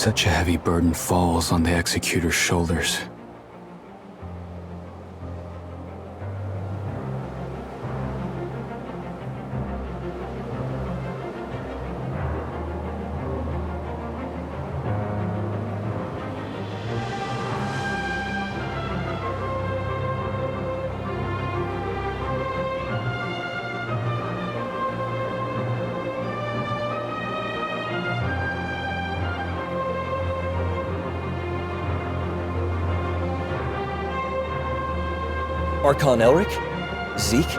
Such a heavy burden falls on the Executor's shoulders. Archon Elric? Zeke?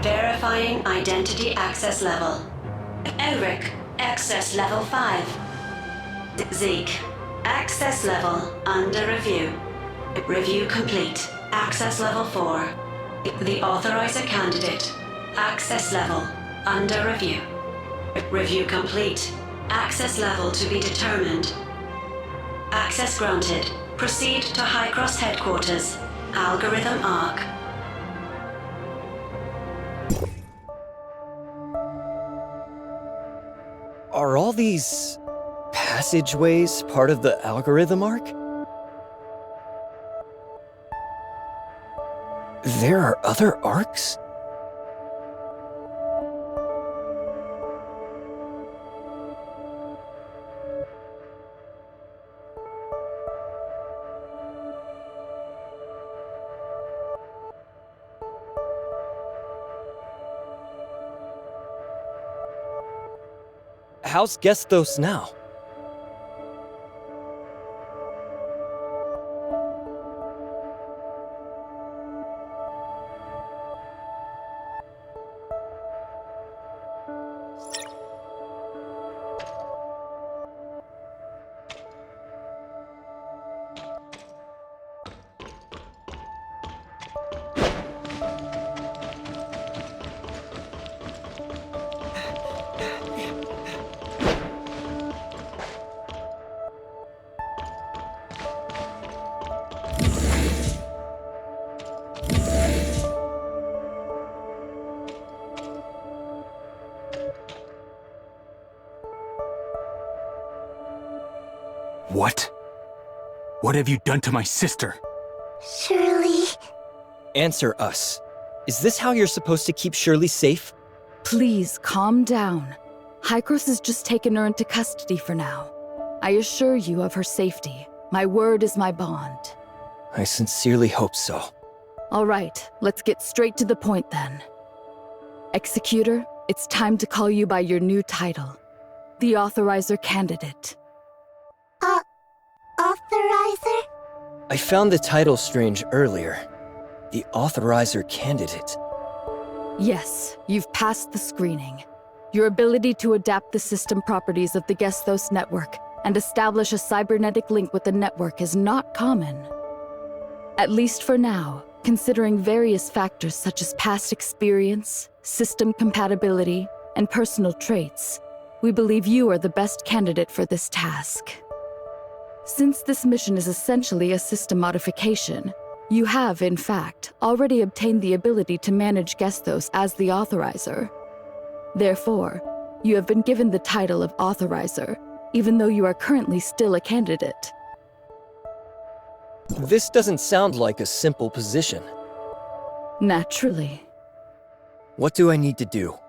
Verifying identity access level. Elric, access level 5. Zeke, access level under review. Review complete. Access level 4. The authorizer candidate. Access level under review. Review complete. Access level to be determined. Access granted. Proceed to High Cross headquarters. Algorithm ARC. Are all these passageways part of the algorithm arc? There are other arcs? How's Gesthos now? What? What have you done to my sister? Shirley. Answer us. Is this how you're supposed to keep Shirley safe? Please, calm down. Hykros has just taken her into custody for now. I assure you of her safety. My word is my bond. I sincerely hope so. All right, let's get straight to the point then. Executor, it's time to call you by your new title. The Authorizer Candidate. Authorizer? I found the title strange earlier. The Authorizer Candidate. Yes, you've passed the screening. Your ability to adapt the system properties of the Gesthos Network and establish a cybernetic link with the network is not common. At least for now, considering various factors such as past experience, system compatibility, and personal traits, we believe you are the best candidate for this task. Since this mission is essentially a system modification, you have, in fact, already obtained the ability to manage Gesthos as the Authorizer. Therefore, you have been given the title of Authorizer, even though you are currently still a candidate. This doesn't sound like a simple position. Naturally. What do I need to do?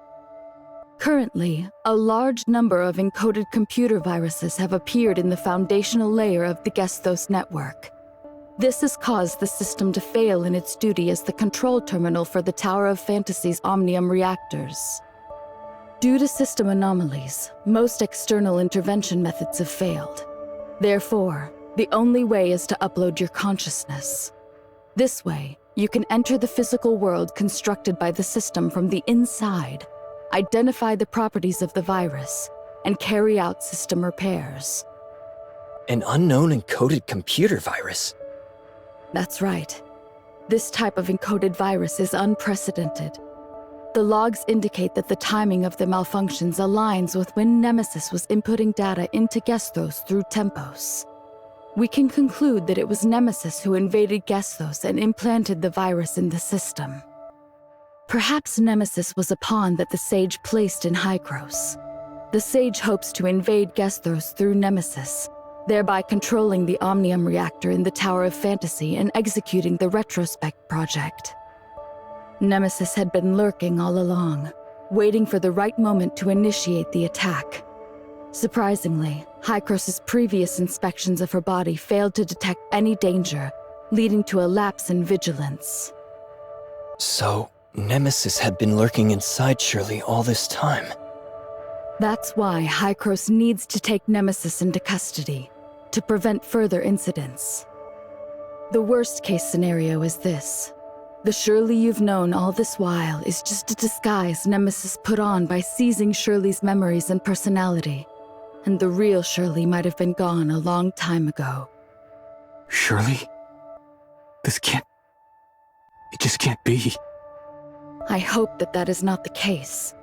Currently, a large number of encoded computer viruses have appeared in the foundational layer of the Gesthos network. This has caused the system to fail in its duty as the control terminal for the Tower of Fantasy's Omnium reactors. Due to system anomalies, most external intervention methods have failed. Therefore, the only way is to upload your consciousness. This way, you can enter the physical world constructed by the system from the inside, identify the properties of the virus, and carry out system repairs. An unknown encoded computer virus? That's right. This type of encoded virus is unprecedented. The logs indicate that the timing of the malfunctions aligns with when Nemesis was inputting data into Gesthos through Tempos. We can conclude that it was Nemesis who invaded Gesthos and implanted the virus in the system. Perhaps Nemesis was a pawn that the Sage placed in Hykros. The Sage hopes to invade Gesthos through Nemesis, thereby controlling the Omnium reactor in the Tower of Fantasy and executing the Retrospect project. Nemesis had been lurking all along, waiting for the right moment to initiate the attack. Surprisingly, Hykros' previous inspections of her body failed to detect any danger, leading to a lapse in vigilance. So, Nemesis had been lurking inside Shirley all this time. That's why Hykros needs to take Nemesis into custody, to prevent further incidents. The worst-case scenario is this. The Shirley you've known all this while is just a disguise Nemesis put on by seizing Shirley's memories and personality, and the real Shirley might have been gone a long time ago. Shirley? This can't... It just can't be. I hope that that is not the case.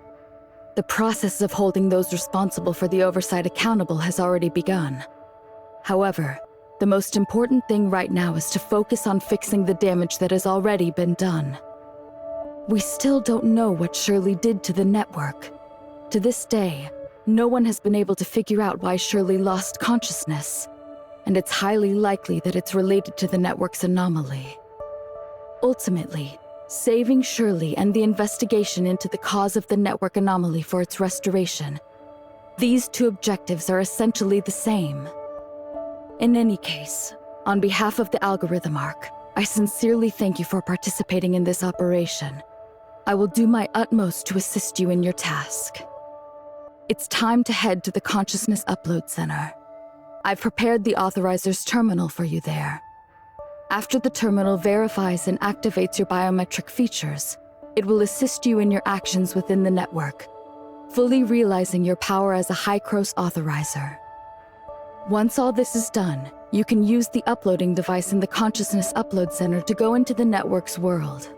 The process of holding those responsible for the oversight accountable has already begun. However, the most important thing right now is to focus on fixing the damage that has already been done. We still don't know what Shirley did to the network. To this day, no one has been able to figure out why Shirley lost consciousness, and it's highly likely that it's related to the network's anomaly. Ultimately, saving Shirley and the investigation into the cause of the network anomaly for its restoration. These two objectives are essentially the same. In any case, on behalf of the Algorithm Arc, I sincerely thank you for participating in this operation. I will do my utmost to assist you in your task. It's time to head to the Consciousness Upload Center. I've prepared the Authorizer's terminal for you there. After the terminal verifies and activates your biometric features, it will assist you in your actions within the network, fully realizing your power as a Hykros Authorizer. Once all this is done, you can use the uploading device in the Consciousness Upload Center to go into the network's world.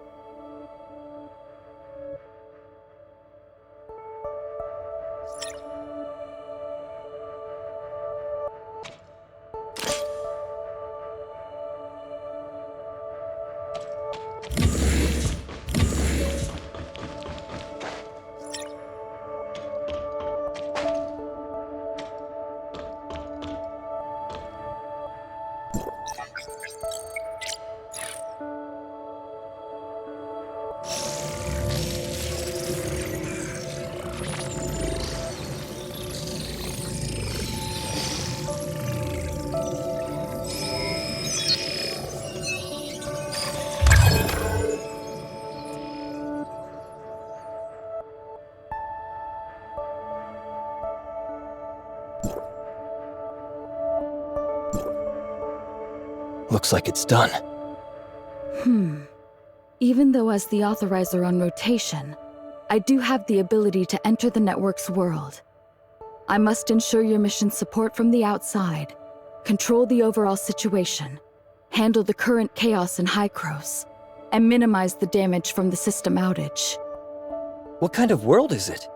Looks like it's done. Even though as the Authorizer on rotation, I do have the ability to enter the network's world. I must ensure your mission support from the outside, control the overall situation, handle the current chaos in Hykros, and minimize the damage from the system outage. What kind of world is it?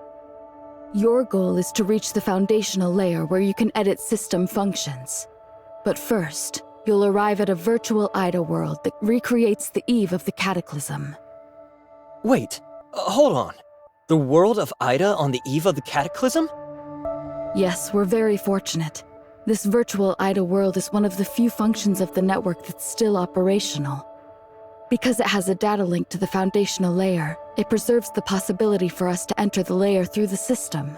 Your goal is to reach the foundational layer where you can edit system functions. But first, you'll arrive at a virtual Ida world that recreates the eve of the Cataclysm. Wait, hold on. The world of Ida on the eve of the Cataclysm? Yes, we're very fortunate. This virtual Ida world is one of the few functions of the network that's still operational. Because it has a data link to the foundational layer, it preserves the possibility for us to enter the layer through the system.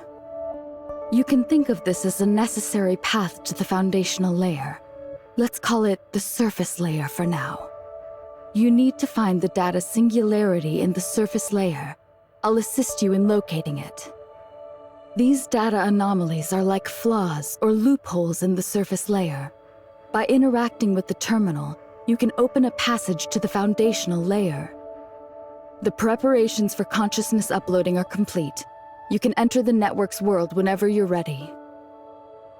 You can think of this as a necessary path to the foundational layer. Let's call it the surface layer for now. You need to find the data singularity in the surface layer. I'll assist you in locating it. These data anomalies are like flaws or loopholes in the surface layer. By interacting with the terminal, you can open a passage to the foundational layer. The preparations for consciousness uploading are complete. You can enter the network's world whenever you're ready.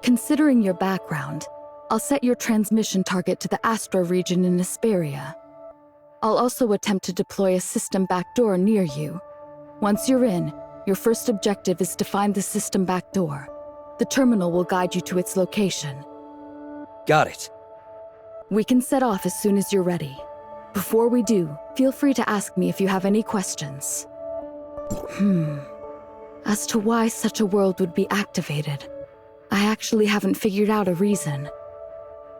Considering your background, I'll set your transmission target to the Astra region in Asperia. I'll also attempt to deploy a system backdoor near you. Once you're in, your first objective is to find the system backdoor. The terminal will guide you to its location. Got it. We can set off as soon as you're ready. Before we do, feel free to ask me if you have any questions. As to why such a world would be activated, I actually haven't figured out a reason.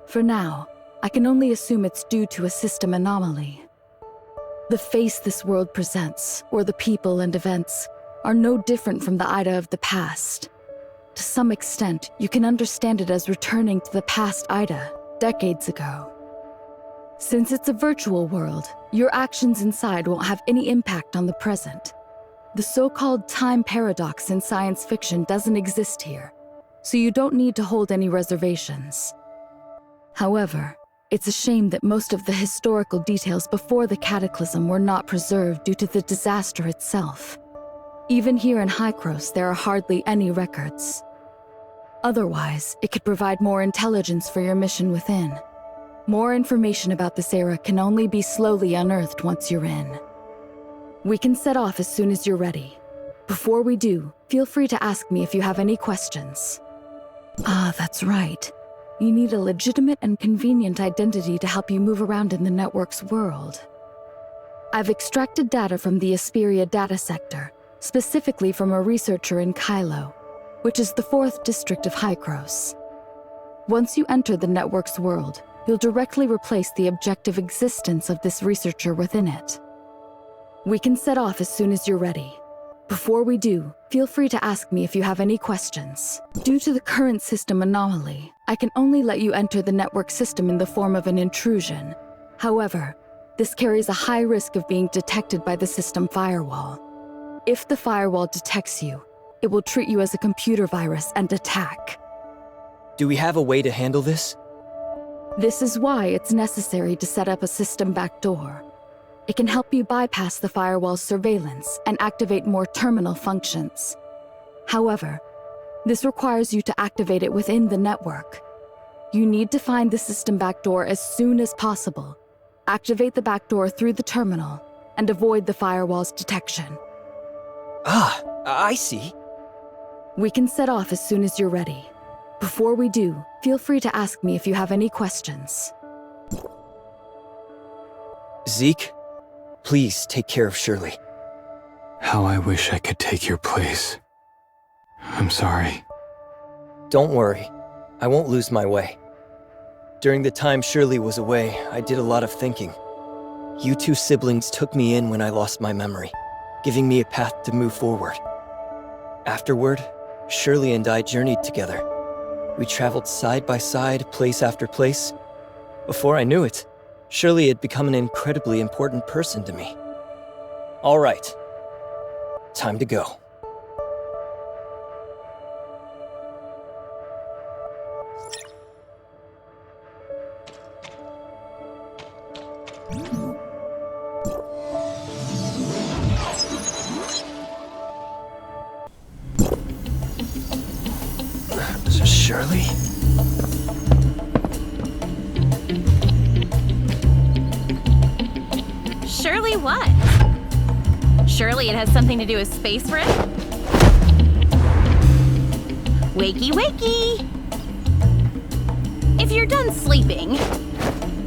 For now, I can only assume it's due to a system anomaly. The face this world presents, or the people and events, are no different from the Ida of the past. To some extent, you can understand it as returning to the past Ida, decades ago. Since it's a virtual world, your actions inside won't have any impact on the present. The so-called time paradox in science fiction doesn't exist here, so you don't need to hold any reservations. However, it's a shame that most of the historical details before the cataclysm were not preserved due to the disaster itself. Even here in Hykros, there are hardly any records. Otherwise, it could provide more intelligence for your mission within. More information about this era can only be slowly unearthed once you're in. We can set off as soon as you're ready. Before we do, feel free to ask me if you have any questions. Ah, that's right. You need a legitimate and convenient identity to help you move around in the network's world. I've extracted data from the Asperia data sector, specifically from a researcher in Kylo, which is the 4th district of Hykros. Once you enter the network's world, you'll directly replace the objective existence of this researcher within it. We can set off as soon as you're ready. Before we do, feel free to ask me if you have any questions. Due to the current system anomaly, I can only let you enter the network system in the form of an intrusion. However, this carries a high risk of being detected by the system firewall. If the firewall detects you, it will treat you as a computer virus and attack. Do we have a way to handle this? This is why it's necessary to set up a system backdoor. It can help you bypass the firewall's surveillance and activate more terminal functions. However, this requires you to activate it within the network. You need to find the system backdoor as soon as possible, activate the backdoor through the terminal, and avoid the firewall's detection. Ah, I see. We can set off as soon as you're ready. Before we do, feel free to ask me if you have any questions. Zeke, please take care of Shirley. How I wish I could take your place. I'm sorry. Don't worry, I won't lose my way. During the time Shirley was away, I did a lot of thinking. You two siblings took me in when I lost my memory, giving me a path to move forward. Afterward, Shirley and I journeyed together. We traveled side by side, place after place. Before I knew it, Shirley had become an incredibly important person to me. All right, time to go. Shirley? Surely what? Surely it has something to do with space rift? Wakey, wakey! If you're done sleeping,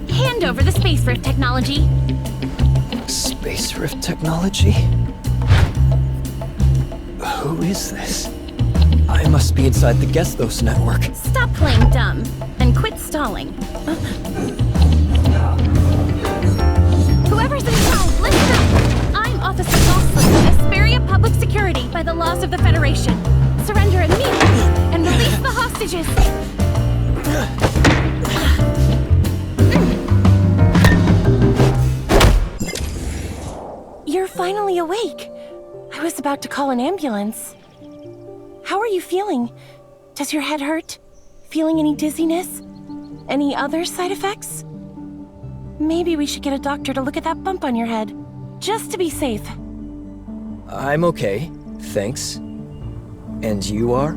hand over the space rift technology. Space rift technology? Who is this? I must be inside the Gesthos Network. Stop playing dumb and quit stalling. Whoever's in charge, listen up! I'm Officer Gosling, Asperia Public Security by the laws of the Federation. Surrender immediately and release the hostages. You're finally awake. I was about to call an ambulance. How are you feeling? Does your head hurt? Feeling any dizziness? Any other side effects? Maybe we should get a doctor to look at that bump on your head, just to be safe. I'm okay, thanks. And you are?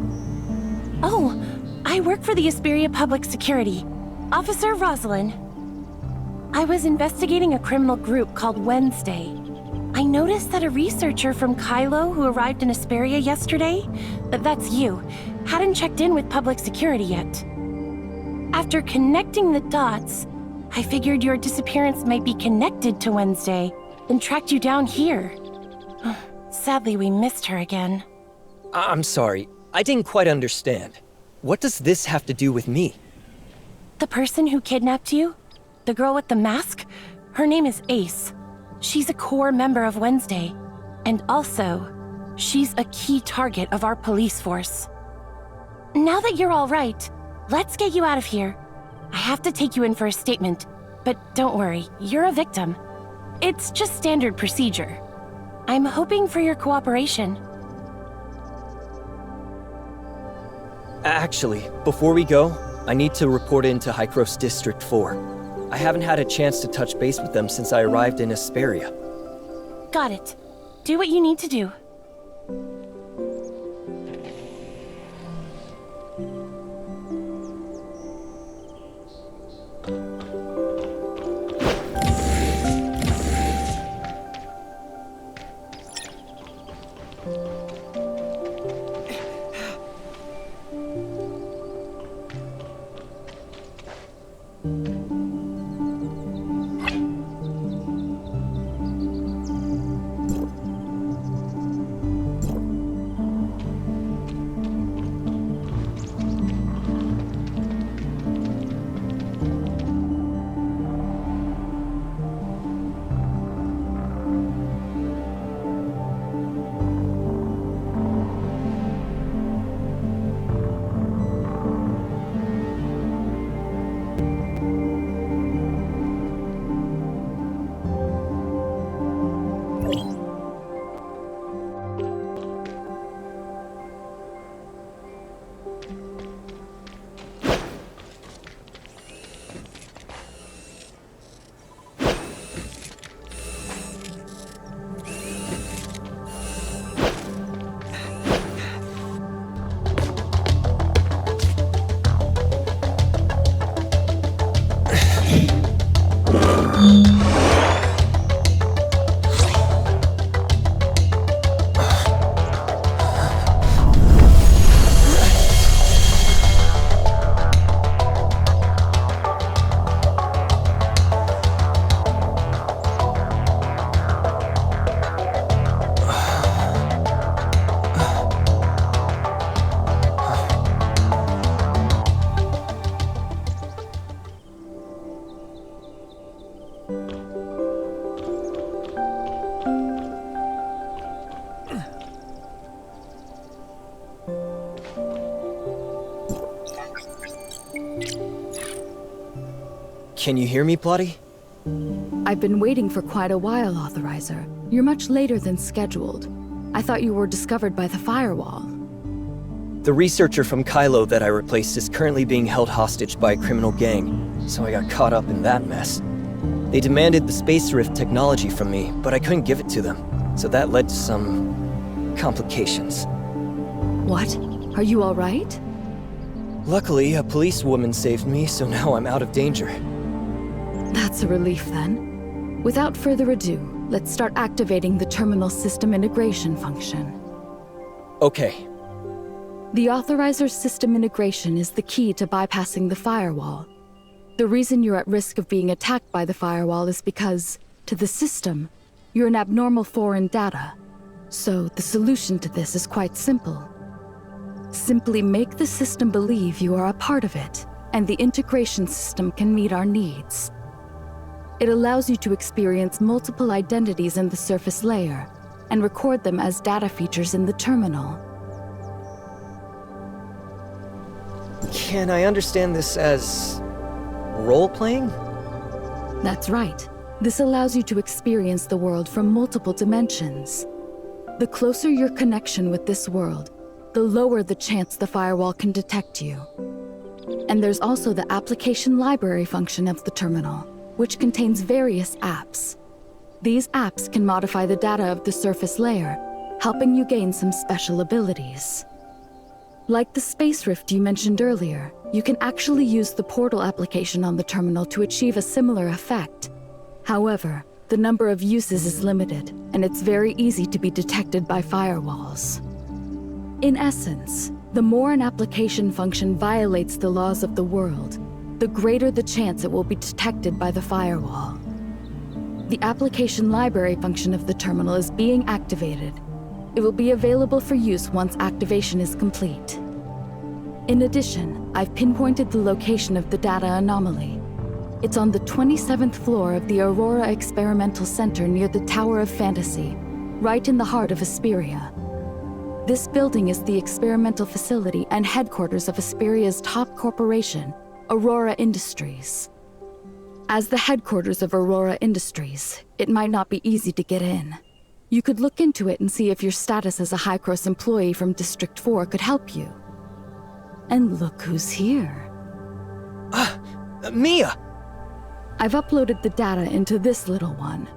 Oh, I work for the Asperia Public Security. Officer Rosalind. I was investigating a criminal group called Wednesday. I noticed that a researcher from Kylo who arrived in Asperia yesterday, that's you, hadn't checked in with public security yet. After connecting the dots, I figured your disappearance might be connected to Wednesday, then tracked you down here. Sadly, we missed her again. I'm sorry, I didn't quite understand. What does this have to do with me? The person who kidnapped you? The girl with the mask? Her name is Ace. She's a core member of Wednesday. And also, she's a key target of our police force. Now that you're all right, let's get you out of here. I have to take you in for a statement, but don't worry, you're a victim. It's just standard procedure. I'm hoping for your cooperation. Actually, before we go, I need to report in to Hycros District 4. I haven't had a chance to touch base with them since I arrived in Asperia. Got it. Do what you need to do. Can you hear me, Plotty? I've been waiting for quite a while, Authorizer. You're much later than scheduled. I thought you were discovered by the firewall. The researcher from Kylo that I replaced is currently being held hostage by a criminal gang, so I got caught up in that mess. They demanded the Space Rift technology from me, but I couldn't give it to them, so that led to some complications. What? Are you all right? Luckily, a policewoman saved me, so now I'm out of danger. That's a relief then. Without further ado, let's start activating the terminal system integration function. Okay. The Authorizer's system integration is the key to bypassing the firewall. The reason you're at risk of being attacked by the firewall is because, to the system, you're an abnormal foreign data. So the solution to this is quite simple. Simply make the system believe you are a part of it, and the integration system can meet our needs. It allows you to experience multiple identities in the surface layer, and record them as data features in the terminal. Can I understand this as role-playing? That's right. This allows you to experience the world from multiple dimensions. The closer your connection with this world, the lower the chance the firewall can detect you. And there's also the application library function of the terminal, which contains various apps. These apps can modify the data of the surface layer, helping you gain some special abilities. Like the space rift you mentioned earlier, you can actually use the portal application on the terminal to achieve a similar effect. However, the number of uses is limited, and it's very easy to be detected by firewalls. In essence, the more an application function violates the laws of the world, the greater the chance it will be detected by the firewall. The application library function of the terminal is being activated. It will be available for use once activation is complete. In addition, I've pinpointed the location of the data anomaly. It's on the 27th floor of the Aurora Experimental Center near the Tower of Fantasy, right in the heart of Asperia. This building is the experimental facility and headquarters of Asperia's top corporation, Aurora Industries. As the headquarters of Aurora Industries, it might not be easy to get in. You could look into it and see if your status as a High-Cross employee from District 4 could help you. And look who's here. Mia! I've uploaded the data into this little one.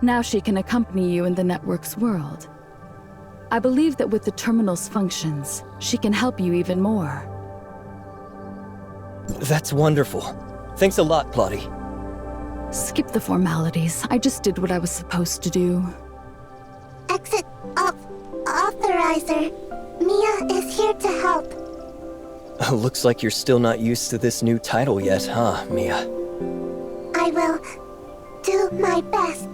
Now she can accompany you in the network's world. I believe that with the terminal's functions, she can help you even more. That's wonderful. Thanks a lot, Plotty. Skip the formalities. I just did what I was supposed to do. Exit authorizer. Mia is here to help. Looks like you're still not used to this new title yet, huh, Mia? I will do my best.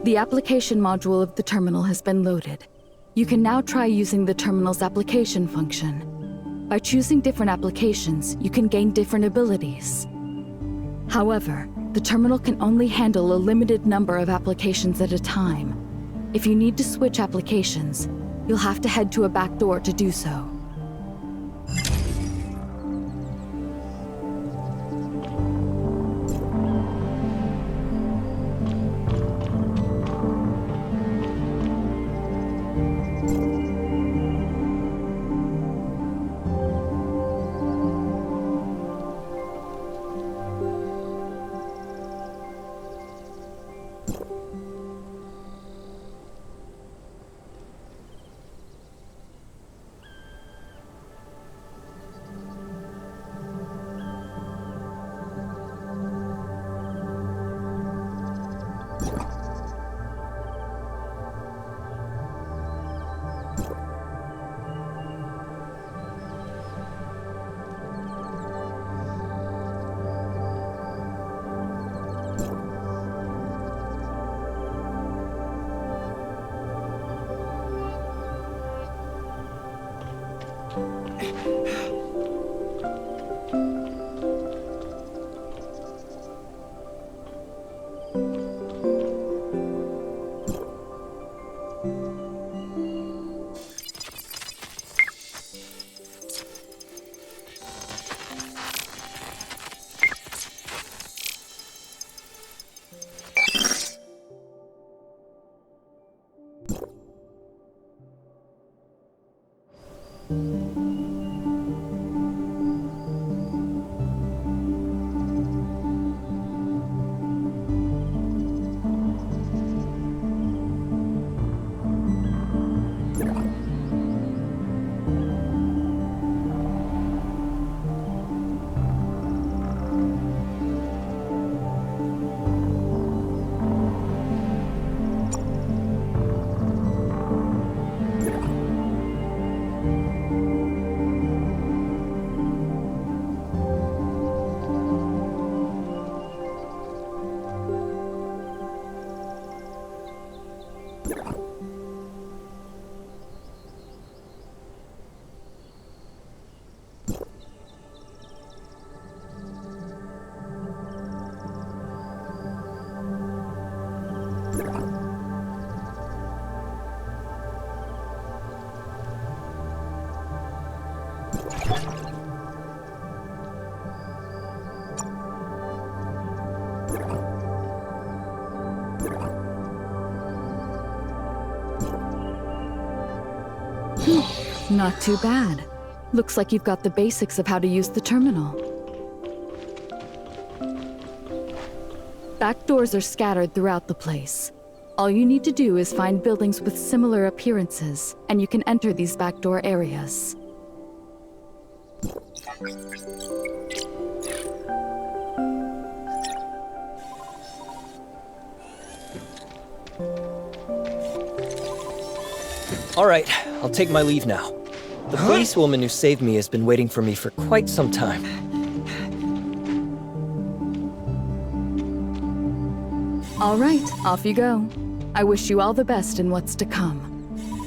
The application module of the terminal has been loaded. You can now try using the terminal's application function. By choosing different applications, you can gain different abilities. However, the terminal can only handle a limited number of applications at a time. If you need to switch applications, you'll have to head to a back door to do so. Not too bad. Looks like you've got the basics of how to use the terminal. Back doors are scattered throughout the place. All you need to do is find buildings with similar appearances, and you can enter these backdoor areas. All right, I'll take my leave now. The policewoman who saved me has been waiting for me for quite some time. All right, off you go. I wish you all the best in what's to come.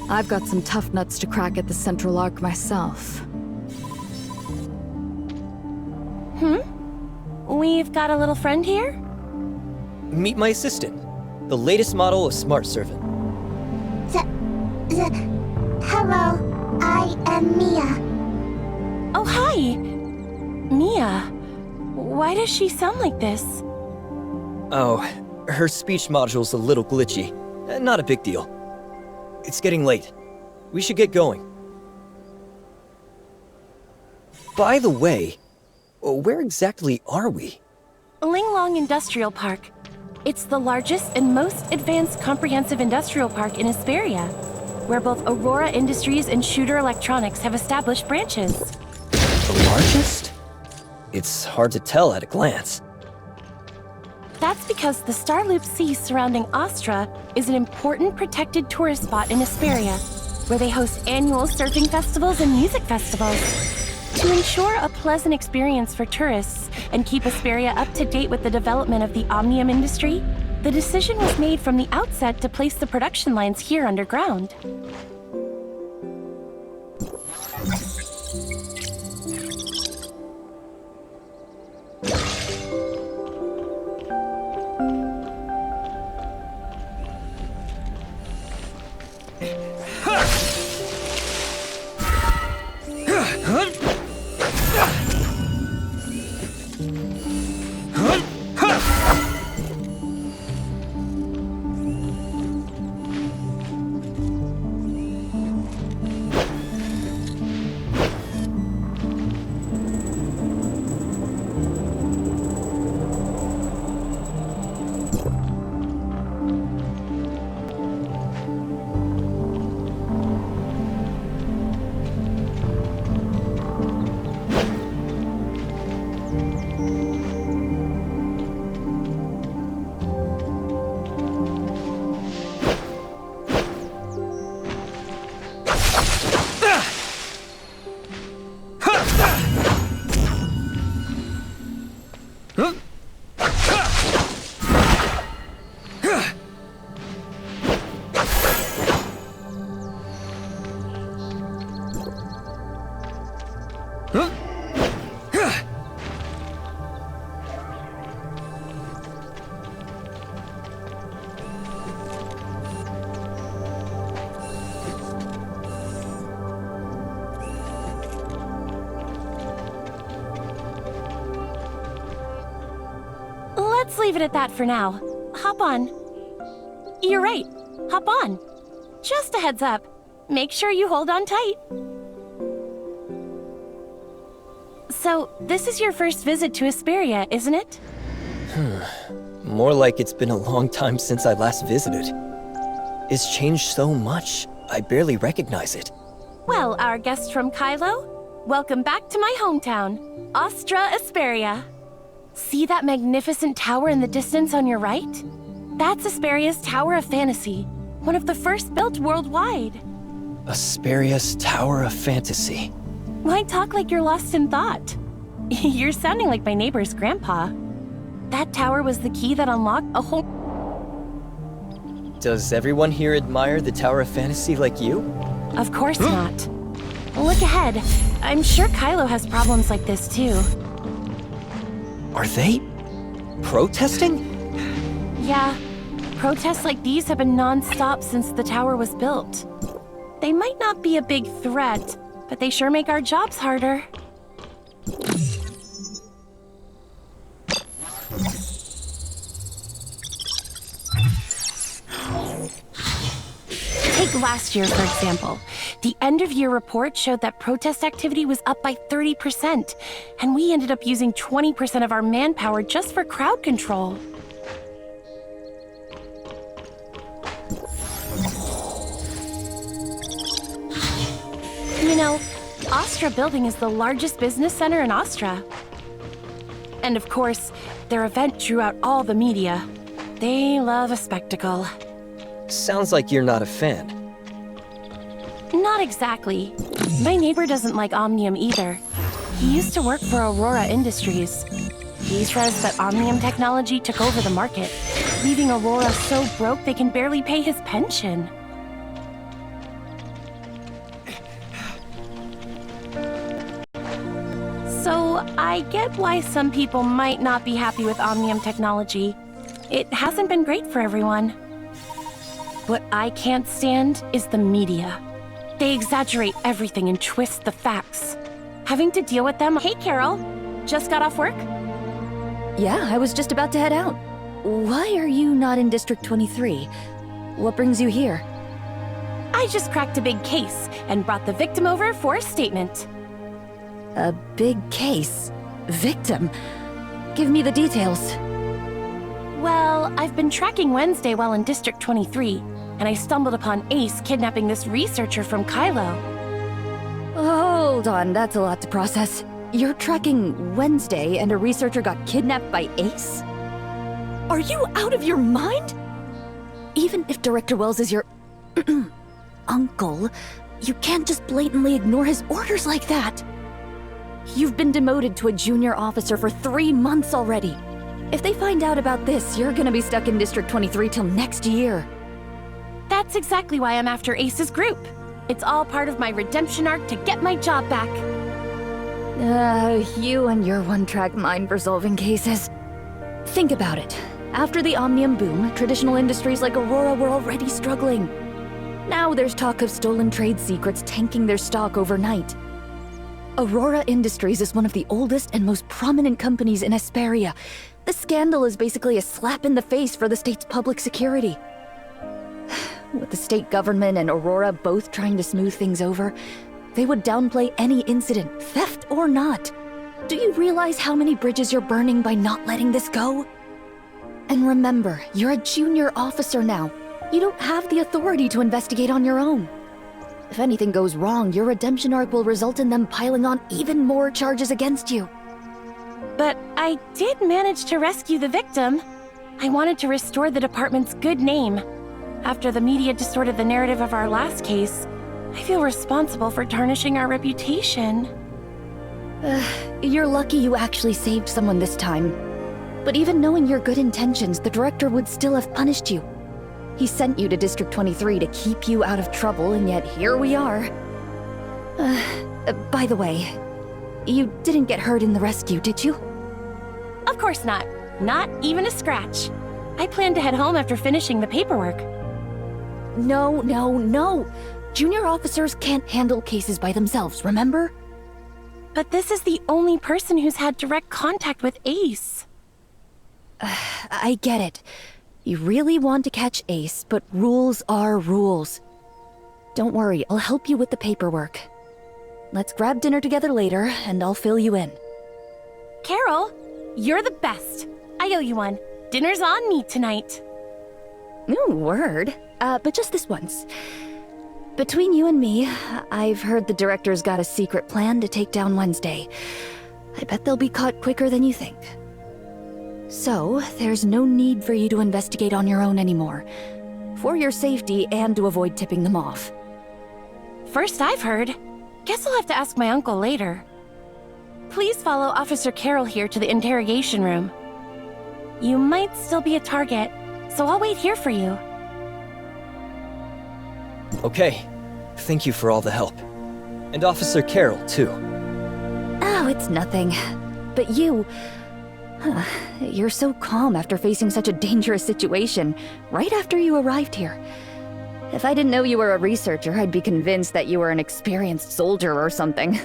I've got some tough nuts to crack at the Central Arc myself. We've got a little friend here? Meet my assistant, the latest model of Smart Servant. Hello, I am Mia. Oh, hi! Mia. Why does she sound like this? Oh, her speech module's a little glitchy. Not a big deal. It's getting late. We should get going. By the way, where exactly are we? Linglong Industrial Park. It's the largest and most advanced comprehensive industrial park in Hesperia, where both Aurora Industries and Shooter Electronics have established branches. The largest? It's hard to tell at a glance. That's because the Starloop Sea surrounding Astra is an important protected tourist spot in Hesperia, where they host annual surfing festivals and music festivals. To ensure a pleasant experience for tourists and keep Hesperia up to date with the development of the Omnium industry, the decision was made from the outset to place the production lines here underground. Let's leave it at that for now. Hop on. You're right. Hop on. Just a heads up. Make sure you hold on tight. So, this is your first visit to Hesperia, isn't it? More like it's been a long time since I last visited. It's changed so much, I barely recognize it. Well, our guest from Kylo, welcome back to my hometown, Astra Hesperia. See that magnificent tower in the distance on your right? That's Hesperia's Tower of Fantasy, one of the first built worldwide. Hesperia's Tower of Fantasy. Why talk like you're lost in thought? You're sounding like my neighbor's grandpa. That tower was the key that unlocked a whole... Does everyone here admire the Tower of Fantasy like you? Of course not. Look ahead. I'm sure Kylo has problems like this too. Are they protesting? Yeah, protests like these have been non-stop since the tower was built. They might not be a big threat, but they sure make our jobs harder. Take last year, for example. The end-of-year report showed that protest activity was up by 30%, and we ended up using 20% of our manpower just for crowd control. You know, Astra Building is the largest business center in Astra. And of course, their event drew out all the media. They love a spectacle. Sounds like you're not a fan. Not exactly. My neighbor doesn't like Omnium either. He used to work for Aurora Industries. He says that Omnium technology took over the market, leaving Aurora so broke they can barely pay his pension. So, I get why some people might not be happy with Omnium technology. It hasn't been great for everyone. What I can't stand is the media. They exaggerate everything and twist the facts. Having to deal with them— Hey, Carol! Just got off work? Yeah, I was just about to head out. Why are you not in District 23? What brings you here? I just cracked a big case and brought the victim over for a statement. A big case? Victim? Give me the details. Well, I've been tracking Wednesday while in District 23, and I stumbled upon Ace kidnapping this researcher from Kylo. Hold on, that's a lot to process. You're tracking Wednesday and a researcher got kidnapped by Ace? Are you out of your mind? Even if Director Wells is your uncle, you can't just blatantly ignore his orders like that. You've been demoted to a junior officer for 3 months already. If they find out about this, you're gonna be stuck in District 23 till next year. That's exactly why I'm after Ace's group. It's all part of my redemption arc to get my job back. You and your one-track mind for solving cases. Think about it. After the Omnium boom, traditional industries like Aurora were already struggling. Now there's talk of stolen trade secrets tanking their stock overnight. Aurora Industries is one of the oldest and most prominent companies in Hesperia. The scandal is basically a slap in the face for the state's public security. With the state government and Aurora both trying to smooth things over, they would downplay any incident, theft or not. Do you realize how many bridges you're burning by not letting this go? And remember, you're a junior officer now. You don't have the authority to investigate on your own. If anything goes wrong, your redemption arc will result in them piling on even more charges against you. But I did manage to rescue the victim. I wanted to restore the department's good name. After the media distorted the narrative of our last case, I feel responsible for tarnishing our reputation. You're lucky you actually saved someone this time. But even knowing your good intentions, the director would still have punished you. He sent you to District 23 to keep you out of trouble, and yet here we are. By the way, you didn't get hurt in the rescue, did you? Of course not. Not even a scratch. I plan to head home after finishing the paperwork. No. Junior officers can't handle cases by themselves, remember? But this is the only person who's had direct contact with Ace. I get it. You really want to catch Ace, but rules are rules. Don't worry, I'll help you with the paperwork. Let's grab dinner together later, and I'll fill you in. Carol, you're the best. I owe you one. Dinner's on me tonight. Ooh, word. But just this once. Between you and me, I've heard the director's got a secret plan to take down Wednesday. I bet they'll be caught quicker than you think. So, there's no need for you to investigate on your own anymore. For your safety and to avoid tipping them off. First I've heard. Guess I'll have to ask my uncle later. Please follow Officer Carroll here to the interrogation room. You might still be a target, so I'll wait here for you. Okay. Thank you for all the help. And Officer Carroll, too. Oh, it's nothing. But you... You're so calm after facing such a dangerous situation, right after you arrived here. If I didn't know you were a researcher, I'd be convinced that you were an experienced soldier or something.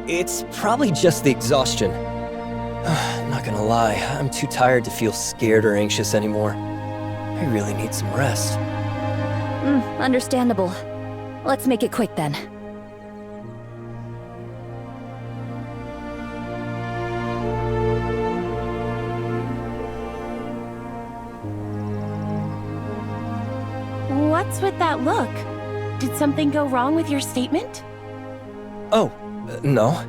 It's probably just the exhaustion. Not gonna lie, I'm too tired to feel scared or anxious anymore. I really need some rest. Understandable. Let's make it quick then. What's with that look? Did something go wrong with your statement? Oh, no.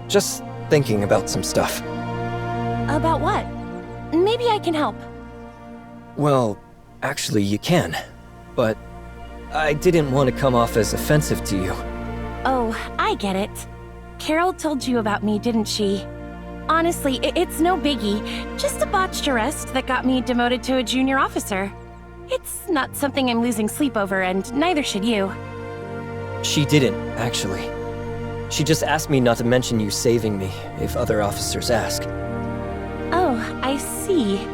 Just thinking about some stuff. About what? Maybe I can help. Well, actually you can. But I didn't want to come off as offensive to you. Oh, I get it. Carol told you about me, didn't she? Honestly, it's no biggie. Just a botched arrest that got me demoted to a junior officer. It's not something I'm losing sleep over, and neither should you. She didn't, actually. She just asked me not to mention you saving me if other officers ask. Oh, I see.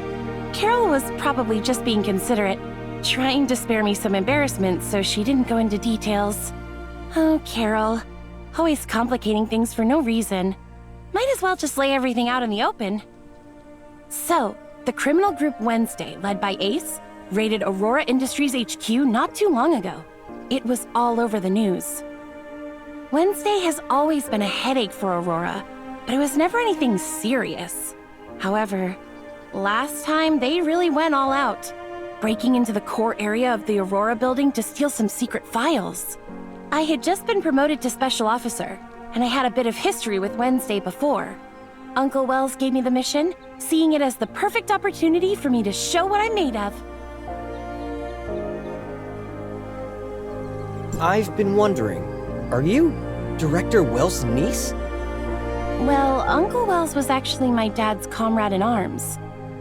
Carol was probably just being considerate, trying to spare me some embarrassment, so she didn't go into details. Oh, Carol. Always complicating things for no reason. Might as well just lay everything out in the open. So, the criminal group Wednesday, led by Ace, raided Aurora Industries HQ not too long ago. It was all over the news. Wednesday has always been a headache for Aurora, but it was never anything serious. However, last time they really went all out, breaking into the core area of the Aurora building to steal some secret files. I had just been promoted to Special Officer, and I had a bit of history with Wednesday before. Uncle Wells gave me the mission, seeing it as the perfect opportunity for me to show what I'm made of. I've been wondering, are you Director Wells' niece? Well, Uncle Wells was actually my dad's comrade in arms.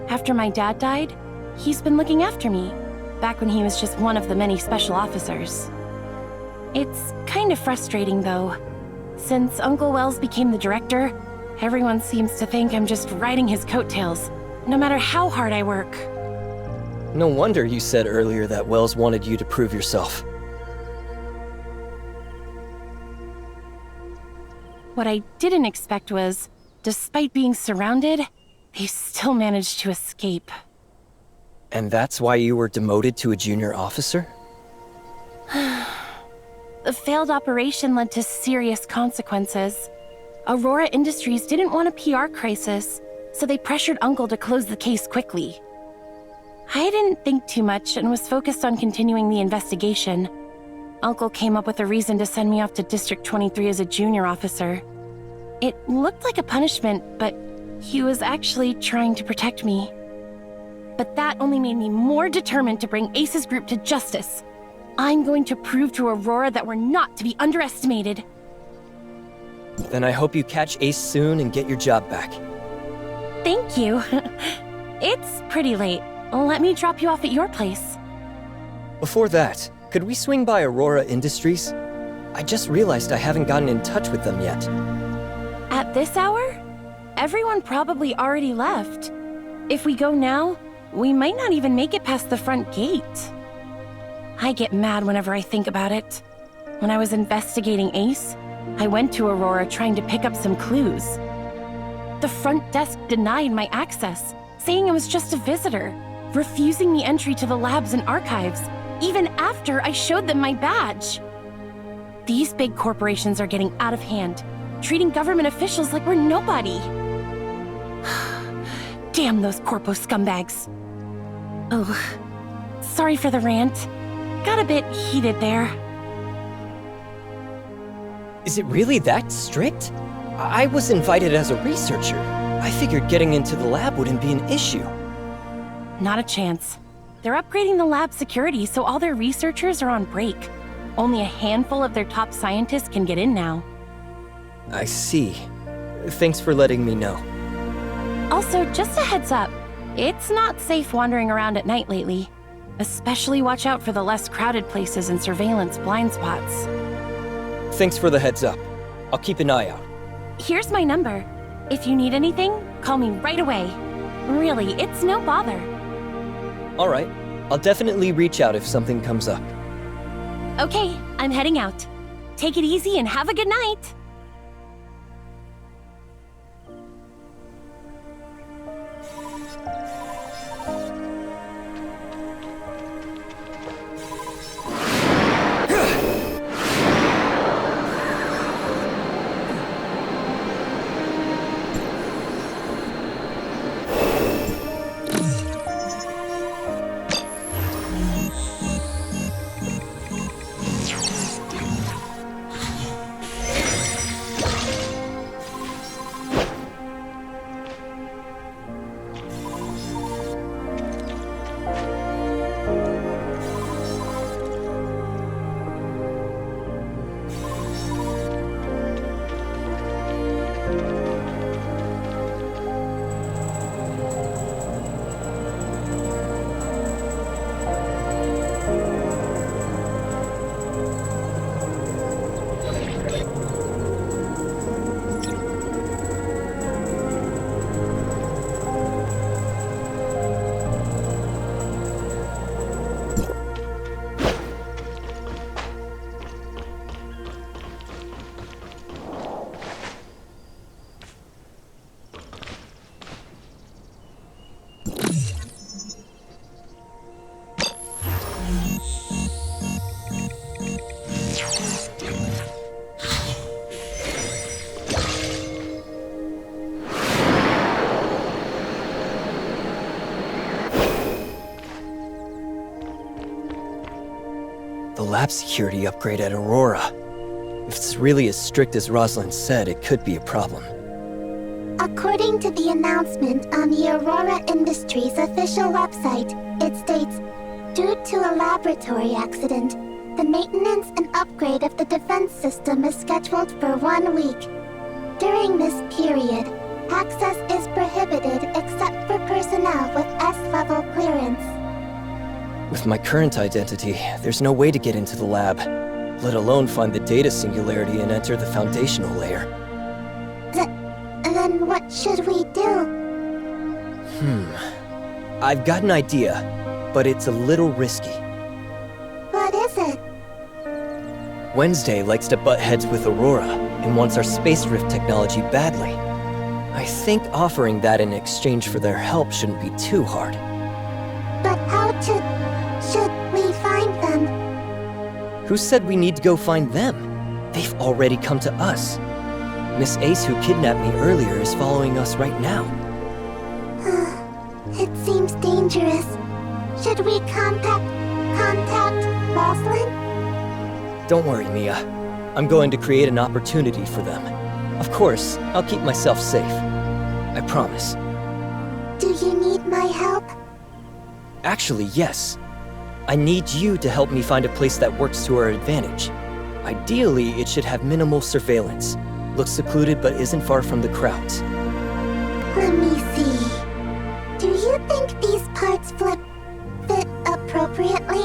After my dad died, he's been looking after me, back when he was just one of the many special officers. It's kind of frustrating, though. Since Uncle Wells became the director, everyone seems to think I'm just riding his coattails, no matter how hard I work. No wonder you said earlier that Wells wanted you to prove yourself. What I didn't expect was, despite being surrounded, they still managed to escape. And that's why you were demoted to a junior officer? The failed operation led to serious consequences. Aurora Industries didn't want a PR crisis, so they pressured Uncle to close the case quickly. I didn't think too much and was focused on continuing the investigation. Uncle came up with a reason to send me off to District 23 as a junior officer. It looked like a punishment, but he was actually trying to protect me. But that only made me more determined to bring Ace's group to justice. I'm going to prove to Aurora that we're not to be underestimated. Then I hope you catch Ace soon and get your job back. Thank you. It's pretty late. Let me drop you off at your place. Before that, could we swing by Aurora Industries? I just realized I haven't gotten in touch with them yet. At this hour? Everyone probably already left. If we go now, we might not even make it past the front gate. I get mad whenever I think about it. When I was investigating Ace, I went to Aurora trying to pick up some clues. The front desk denied my access, saying I was just a visitor, refusing me entry to the labs and archives, even after I showed them my badge. These big corporations are getting out of hand, treating government officials like we're nobody. Damn those corpo scumbags. Oh, sorry for the rant. Got a bit heated there. Is it really that strict? I was invited as a researcher. I figured getting into the lab wouldn't be an issue. Not a chance. They're upgrading the lab security so all their researchers are on break. Only a handful of their top scientists can get in now. I see. Thanks for letting me know. Also, just a heads up, it's not safe wandering around at night lately. Especially watch out for the less crowded places and surveillance blind spots. Thanks for the heads up. I'll keep an eye out. Here's my number. If you need anything, call me right away. Really, it's no bother. All right, I'll definitely reach out if something comes up. Okay, I'm heading out. Take it easy and have a good night. The lab security upgrade at Aurora. If it's really as strict as Rosalind said, it could be a problem. According to the announcement on the Aurora Industries official website, it states, due to a laboratory accident, the maintenance and upgrade of the defense system is scheduled for 1 week. During this period, access is prohibited except for personnel with S-level clearance. With my current identity, there's no way to get into the lab, let alone find the data singularity and enter the foundational layer. Then what should we do? I've got an idea, but it's a little risky. What is it? Wednesday likes to butt heads with Aurora and wants our space rift technology badly. I think offering that in exchange for their help shouldn't be too hard. But how should we find them? Who said we need to go find them? They've already come to us. Miss Ace, who kidnapped me earlier, is following us right now. It seems dangerous. Should we contact Rosalind? Don't worry, Mia. I'm going to create an opportunity for them. Of course, I'll keep myself safe. I promise. Do you need my help? Actually, yes. I need you to help me find a place that works to our advantage. Ideally, it should have minimal surveillance. Looks secluded but isn't far from the crowds. Let me see. Do you think these parts fit appropriately?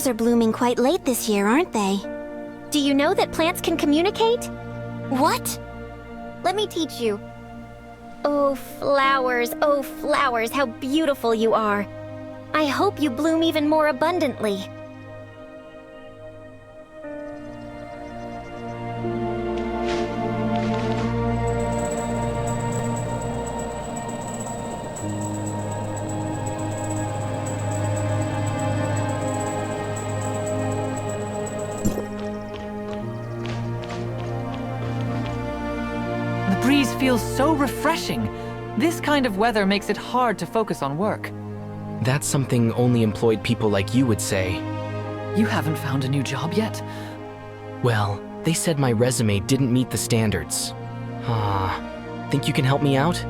flowers are blooming quite late this year, aren't they? Do you know that plants can communicate? What? Let me teach you. Oh, flowers, how beautiful you are. I hope you bloom even more abundantly. The breeze feels so refreshing. This kind of weather makes it hard to focus on work. That's something only employed people like you would say. You haven't found a new job yet? Well, they said my resume didn't meet the standards. Think you can help me out?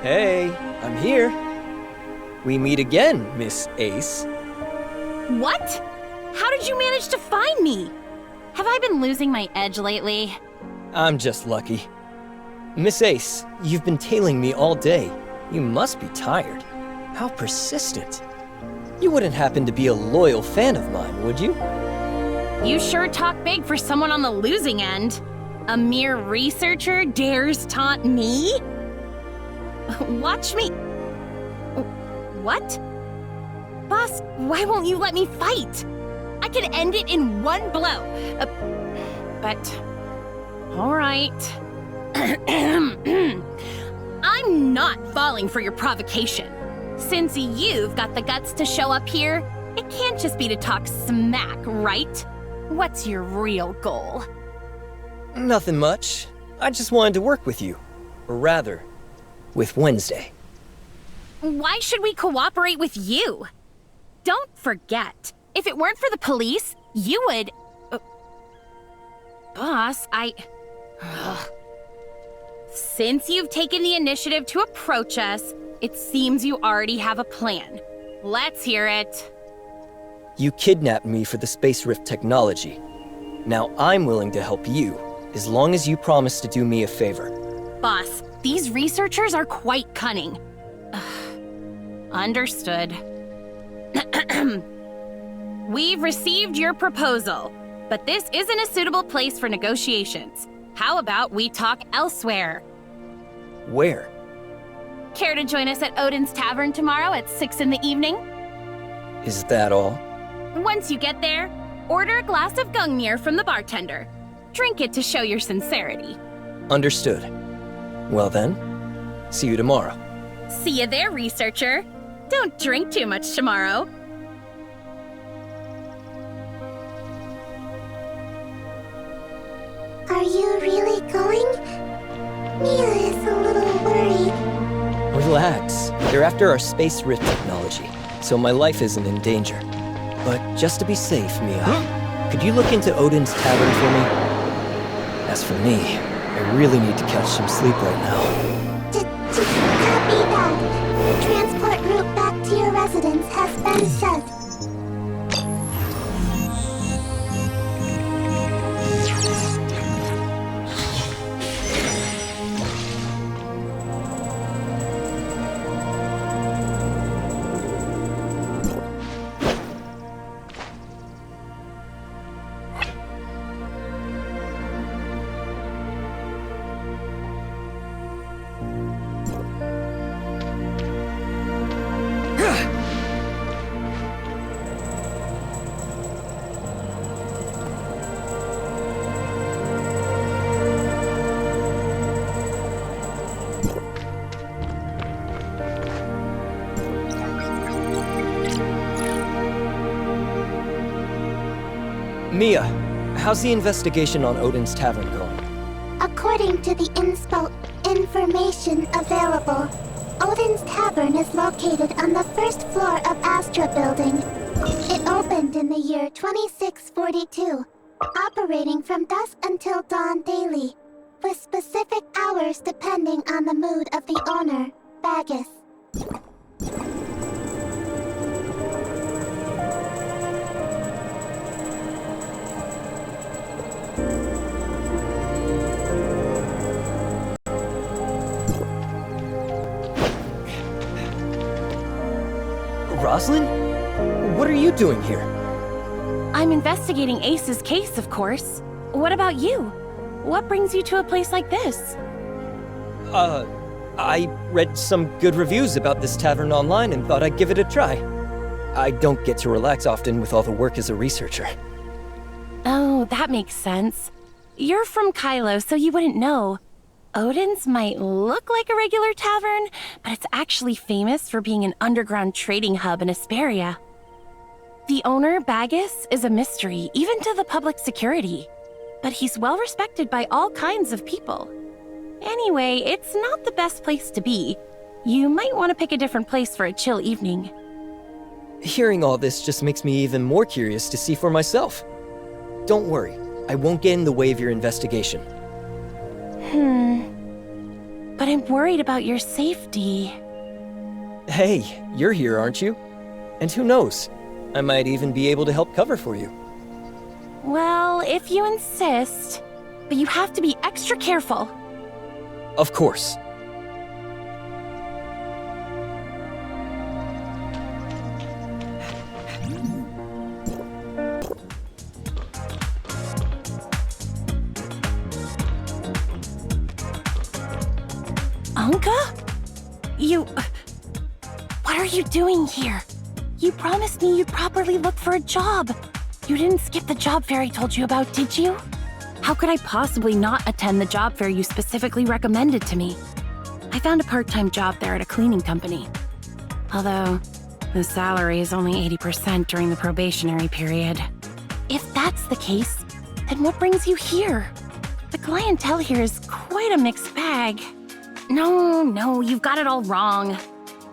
Hey, I'm here. We meet again, Miss Ace. What? How did you manage to find me? Have I been losing my edge lately? I'm just lucky. Miss Ace, you've been tailing me all day. You must be tired. How persistent. You wouldn't happen to be a loyal fan of mine, would you? You sure talk big for someone on the losing end. A mere researcher dares taunt me? Watch me. What? Boss, why won't you let me fight? I could end it in one blow. But... all right. I'm not falling for your provocation. Since you've got the guts to show up here, it can't just be to talk smack, right? What's your real goal? Nothing much. I just wanted to work with you. Or rather, with Wednesday. Why should we cooperate with you? Don't forget, if it weren't for the police, you would... Boss, Since you've taken the initiative to approach us, it seems you already have a plan. Let's hear it. You kidnapped me for the Space Rift technology. Now I'm willing to help you, as long as you promise to do me a favor. Boss, these researchers are quite cunning. Understood. We've received your proposal, but this isn't a suitable place for negotiations. How about we talk elsewhere? Where? Care to join us at Odin's Tavern tomorrow at 6 in the evening? Is that all? Once you get there, order a glass of Gungnir from the bartender. Drink it to show your sincerity. Understood. Well then, see you tomorrow. See you there, researcher. Don't drink too much tomorrow. Are you really going? Mia is a little worried. Relax. They're after our Space Rift technology, so my life isn't in danger. But just to be safe, Mia, could you look into Odin's Tavern for me? As for me, I really need to catch some sleep right now. Copy that. The transport route back to your residence has been set. Mia, how's the investigation on Odin's Tavern going? According to the inspo information available, Odin's Tavern is located on the first floor of Astra Building. It opened in the year 2642, operating from dusk until dawn daily, with specific hours depending on the mood of the owner, Bagus. Rosalind? What are you doing here? I'm investigating Ace's case, of course. What about you? What brings you to a place like this? I read some good reviews about this tavern online and thought I'd give it a try. I don't get to relax often with all the work as a researcher. Oh, that makes sense. You're from Kylo, so you wouldn't know. Odin's might look like a regular tavern, but it's actually famous for being an underground trading hub in Asperia. The owner, Bagus, is a mystery, even to the public security. But he's well respected by all kinds of people. Anyway, it's not the best place to be. You might want to pick a different place for a chill evening. Hearing all this just makes me even more curious to see for myself. Don't worry, I won't get in the way of your investigation. But I'm worried about your safety. Hey, you're here, aren't you? And who knows? I might even be able to help cover for you. Well, if you insist. But you have to be extra careful. Of course. Anka? What are you doing here? You promised me you'd properly look for a job. You didn't skip the job fair I told you about, did you? How could I possibly not attend the job fair you specifically recommended to me? I found a part-time job there at a cleaning company. Although, the salary is only 80% during the probationary period. If that's the case, then what brings you here? The clientele here is quite a mixed bag. No, you've got it all wrong.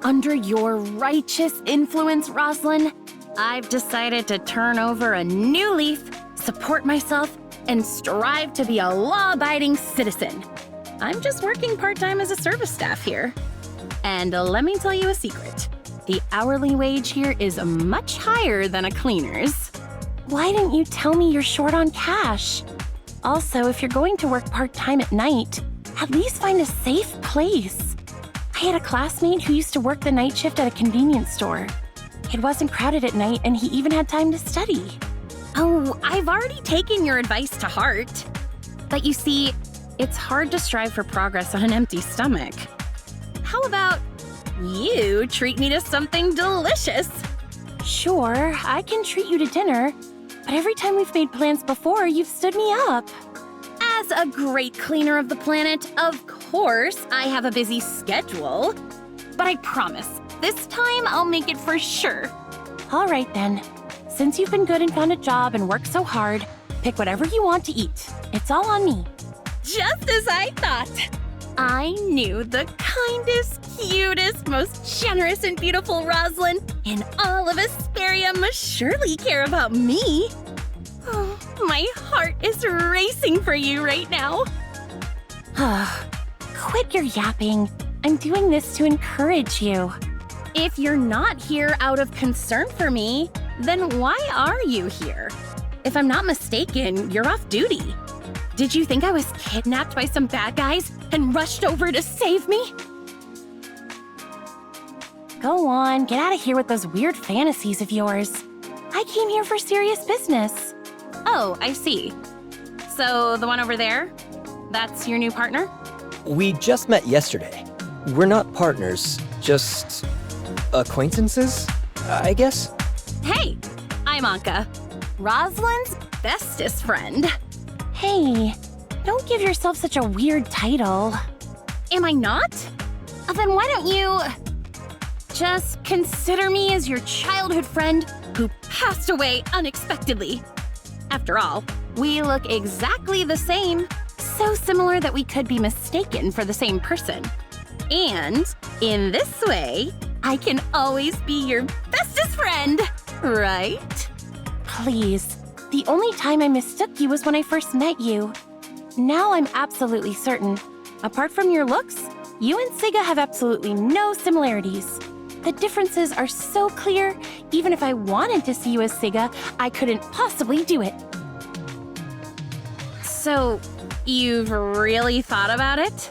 Under your righteous influence, Rosalind, I've decided to turn over a new leaf, support myself, and strive to be a law-abiding citizen. I'm just working part-time as a service staff here. And let me tell you a secret. The hourly wage here is much higher than a cleaner's. Why didn't you tell me you're short on cash? Also, if you're going to work part-time at night, at least find a safe place. I had a classmate who used to work the night shift at a convenience store. It wasn't crowded at night, and he even had time to study. Oh, I've already taken your advice to heart. But you see, it's hard to strive for progress on an empty stomach. How about you treat me to something delicious? Sure, I can treat you to dinner, but every time we've made plans before, you've stood me up. As a great cleaner of the planet, of course, I have a busy schedule. But I promise, this time I'll make it for sure. All right then. Since you've been good and found a job and worked so hard, pick whatever you want to eat. It's all on me. Just as I thought. I knew the kindest, cutest, most generous and beautiful Rosalind in all of Asperia must surely care about me. Oh, my heart is racing for you right now. Quit your yapping. I'm doing this to encourage you. If you're not here out of concern for me, then why are you here? If I'm not mistaken, you're off duty. Did you think I was kidnapped by some bad guys and rushed over to save me? Go on, get out of here with those weird fantasies of yours. I came here for serious business. Oh, I see. So the one over there? That's your new partner? We just met yesterday. We're not partners, just acquaintances, I guess? Hey, I'm Anka, Rosalind's bestest friend. Hey, don't give yourself such a weird title. Am I not? Then why don't you just consider me as your childhood friend who passed away unexpectedly? After all, we look exactly the same. So similar that we could be mistaken for the same person. And in this way, I can always be your bestest friend, right? Please. The only time I mistook you was when I first met you. Now I'm absolutely certain. Apart from your looks, you and Siga have absolutely no similarities. The differences are so clear, even if I wanted to see you as Siga, I couldn't possibly do it. So, you've really thought about it?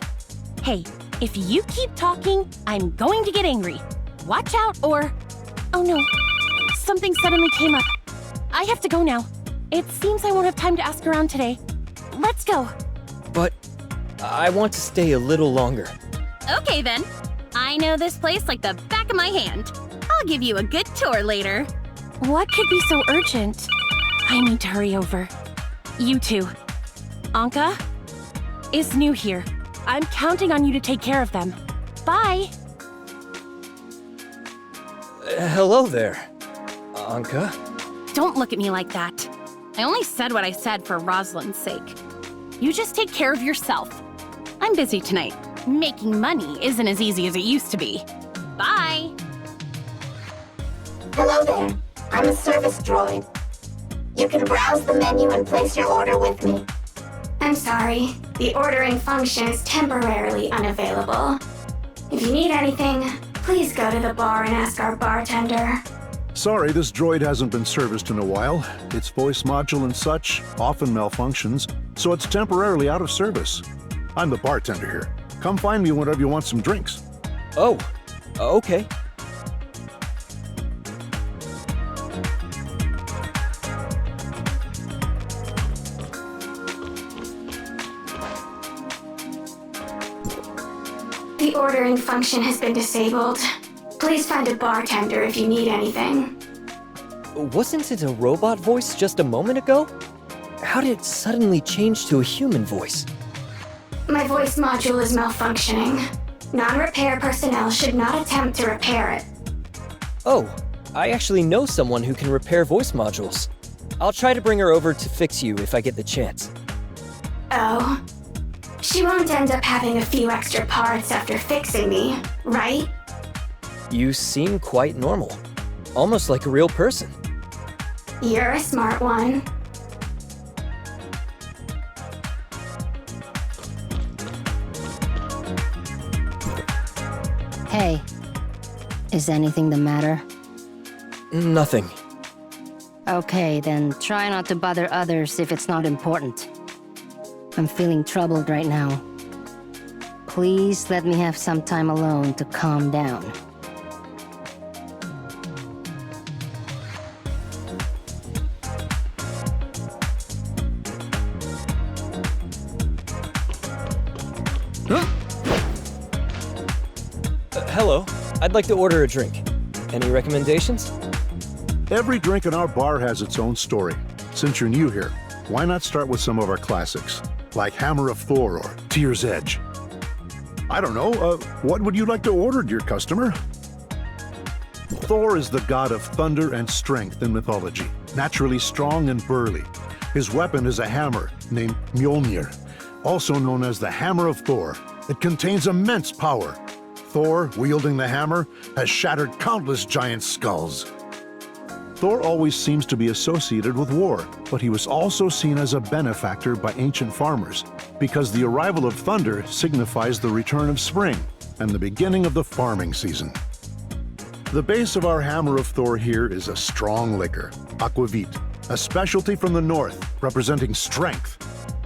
Hey, if you keep talking, I'm going to get angry. Watch out or... Oh no, something suddenly came up. I have to go now. It seems I won't have time to ask around today. Let's go. But I want to stay a little longer. Okay then. I know this place like the back of my hand. I'll give you a good tour later. What could be so urgent? I need to hurry over. You too. Anka is new here. I'm counting on you to take care of them. Bye. Hello there, Anka. Don't look at me like that. I only said what I said for Rosalind's sake. You just take care of yourself. I'm busy tonight. Making money isn't as easy as it used to be. Bye! Hello there. I'm a service droid. You can browse the menu and place your order with me. I'm sorry. The ordering function is temporarily unavailable. If you need anything, please go to the bar and ask our bartender. Sorry, this droid hasn't been serviced in a while. Its voice module and such often malfunctions, so it's temporarily out of service. I'm the bartender here. Come find me whenever you want some drinks. Oh, okay. The ordering function has been disabled. Please find a bartender if you need anything. Wasn't it a robot voice just a moment ago? How did it suddenly change to a human voice? My voice module is malfunctioning. Non-repair personnel should not attempt to repair it. Oh, I actually know someone who can repair voice modules. I'll try to bring her over to fix you if I get the chance. Oh. She won't end up having a few extra parts after fixing me, right? You seem quite normal. Almost like a real person. You're a smart one. Hey, is anything the matter? Nothing. Okay, then try not to bother others if it's not important. I'm feeling troubled right now. Please let me have some time alone to calm down. Hello, I'd like to order a drink. Any recommendations? Every drink in our bar has its own story. Since you're new here, why not start with some of our classics, like Hammer of Thor or Tear's Edge? I don't know, what would you like to order, dear customer? Thor is the god of thunder and strength in mythology, naturally strong and burly. His weapon is a hammer named Mjolnir, also known as the Hammer of Thor. It contains immense power. Thor, wielding the hammer, has shattered countless giant skulls. Thor always seems to be associated with war, but he was also seen as a benefactor by ancient farmers, because the arrival of thunder signifies the return of spring and the beginning of the farming season. The base of our Hammer of Thor here is a strong liquor, aquavit, a specialty from the north, representing strength.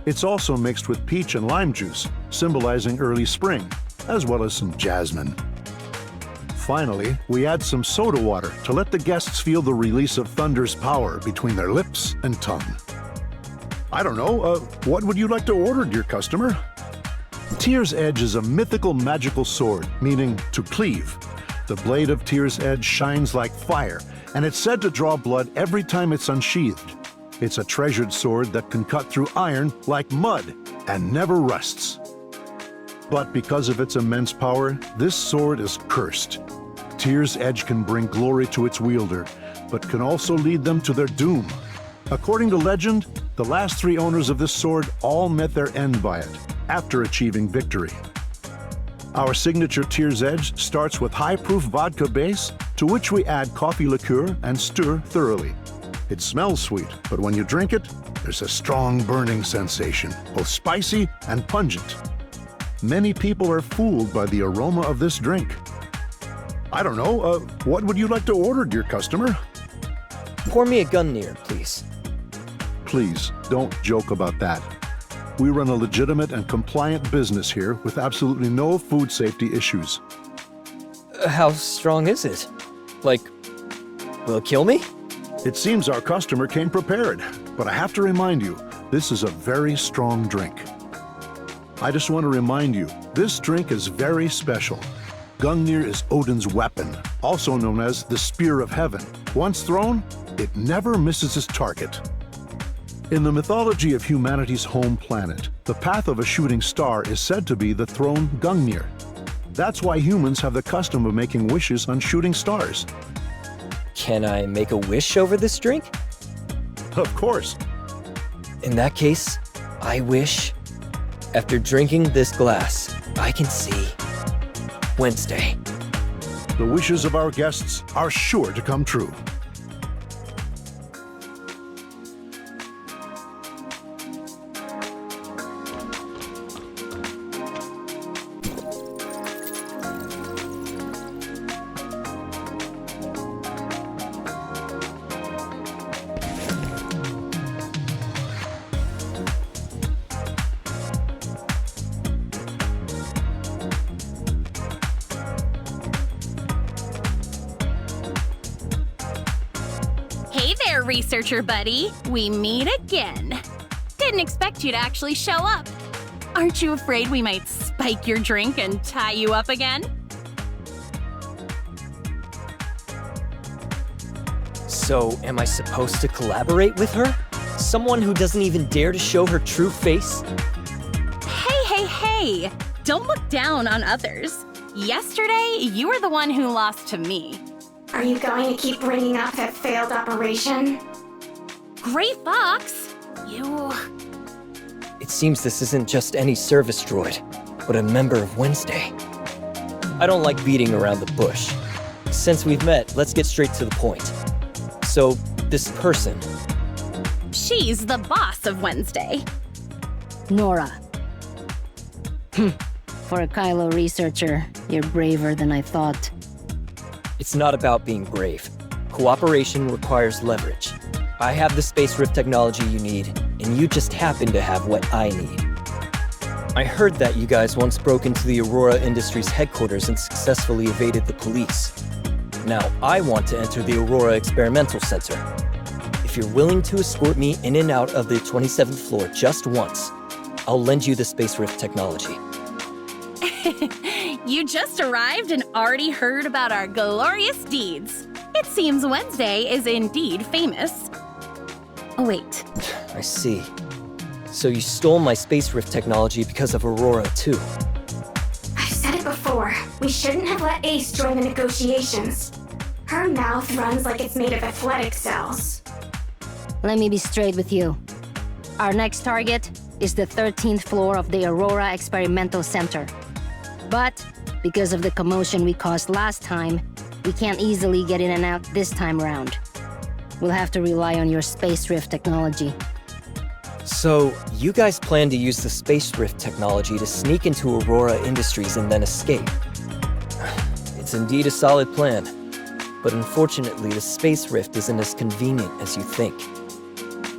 It's also mixed with peach and lime juice, symbolizing early spring, as well as some jasmine. Finally, we add some soda water to let the guests feel the release of thunder's power between their lips and tongue. I don't know, what would you like to order, dear customer? Tear's Edge is a mythical magical sword, meaning to cleave. The blade of Tear's Edge shines like fire, and it's said to draw blood every time it's unsheathed. It's a treasured sword that can cut through iron like mud and never rusts. But because of its immense power, this sword is cursed. Tear's Edge can bring glory to its wielder, but can also lead them to their doom. According to legend, the last 3 owners of this sword all met their end by it, after achieving victory. Our signature Tear's Edge starts with high-proof vodka base, to which we add coffee liqueur and stir thoroughly. It smells sweet, but when you drink it, there's a strong burning sensation, both spicy and pungent. Many people are fooled by the aroma of this drink. I don't know, what would you like to order, dear customer? Pour me a Gungnir, please. Please, don't joke about that. We run a legitimate and compliant business here with absolutely no food safety issues. How strong is it? Like, will it kill me? It seems our customer came prepared, but I have to remind you, this is a very strong drink. I just want to remind you, this drink is very special. Gungnir is Odin's weapon, also known as the Spear of Heaven. Once thrown, it never misses its target. In the mythology of humanity's home planet, the path of a shooting star is said to be the thrown Gungnir. That's why humans have the custom of making wishes on shooting stars. Can I make a wish over this drink? Of course. In that case, I wish, after drinking this glass, I can see Wednesday. The wishes of our guests are sure to come true. Researcher buddy, we meet again. Didn't expect you to actually show up. Aren't you afraid we might spike your drink and tie you up again? So, am I supposed to collaborate with her? Someone who doesn't even dare to show her true face? Hey! Don't look down on others. Yesterday, you were the one who lost to me. Are you going to keep bringing up that failed operation? Gray Fox! You... It seems this isn't just any service droid, but a member of Wednesday. I don't like beating around the bush. Since we've met, let's get straight to the point. So, this person... She's the boss of Wednesday. Nora. For a Kylo researcher, you're braver than I thought. It's not about being brave. Cooperation requires leverage. I have the space rift technology you need, and you just happen to have what I need. I heard that you guys once broke into the Aurora Industries headquarters and successfully evaded the police. Now, I want to enter the Aurora Experimental Center. If you're willing to escort me in and out of the 27th floor just once, I'll lend you the space rift technology. You just arrived and already heard about our glorious deeds. It seems Wednesday is indeed famous. Oh, wait. I see. So you stole my space rift technology because of Aurora, too. I've said it before. We shouldn't have let Ace join the negotiations. Her mouth runs like it's made of athletic cells. Let me be straight with you. Our next target is the 13th floor of the Aurora Experimental Center. But, because of the commotion we caused last time, we can't easily get in and out this time around. We'll have to rely on your space rift technology. So, you guys plan to use the space rift technology to sneak into Aurora Industries and then escape. It's indeed a solid plan. But unfortunately, the space rift isn't as convenient as you think.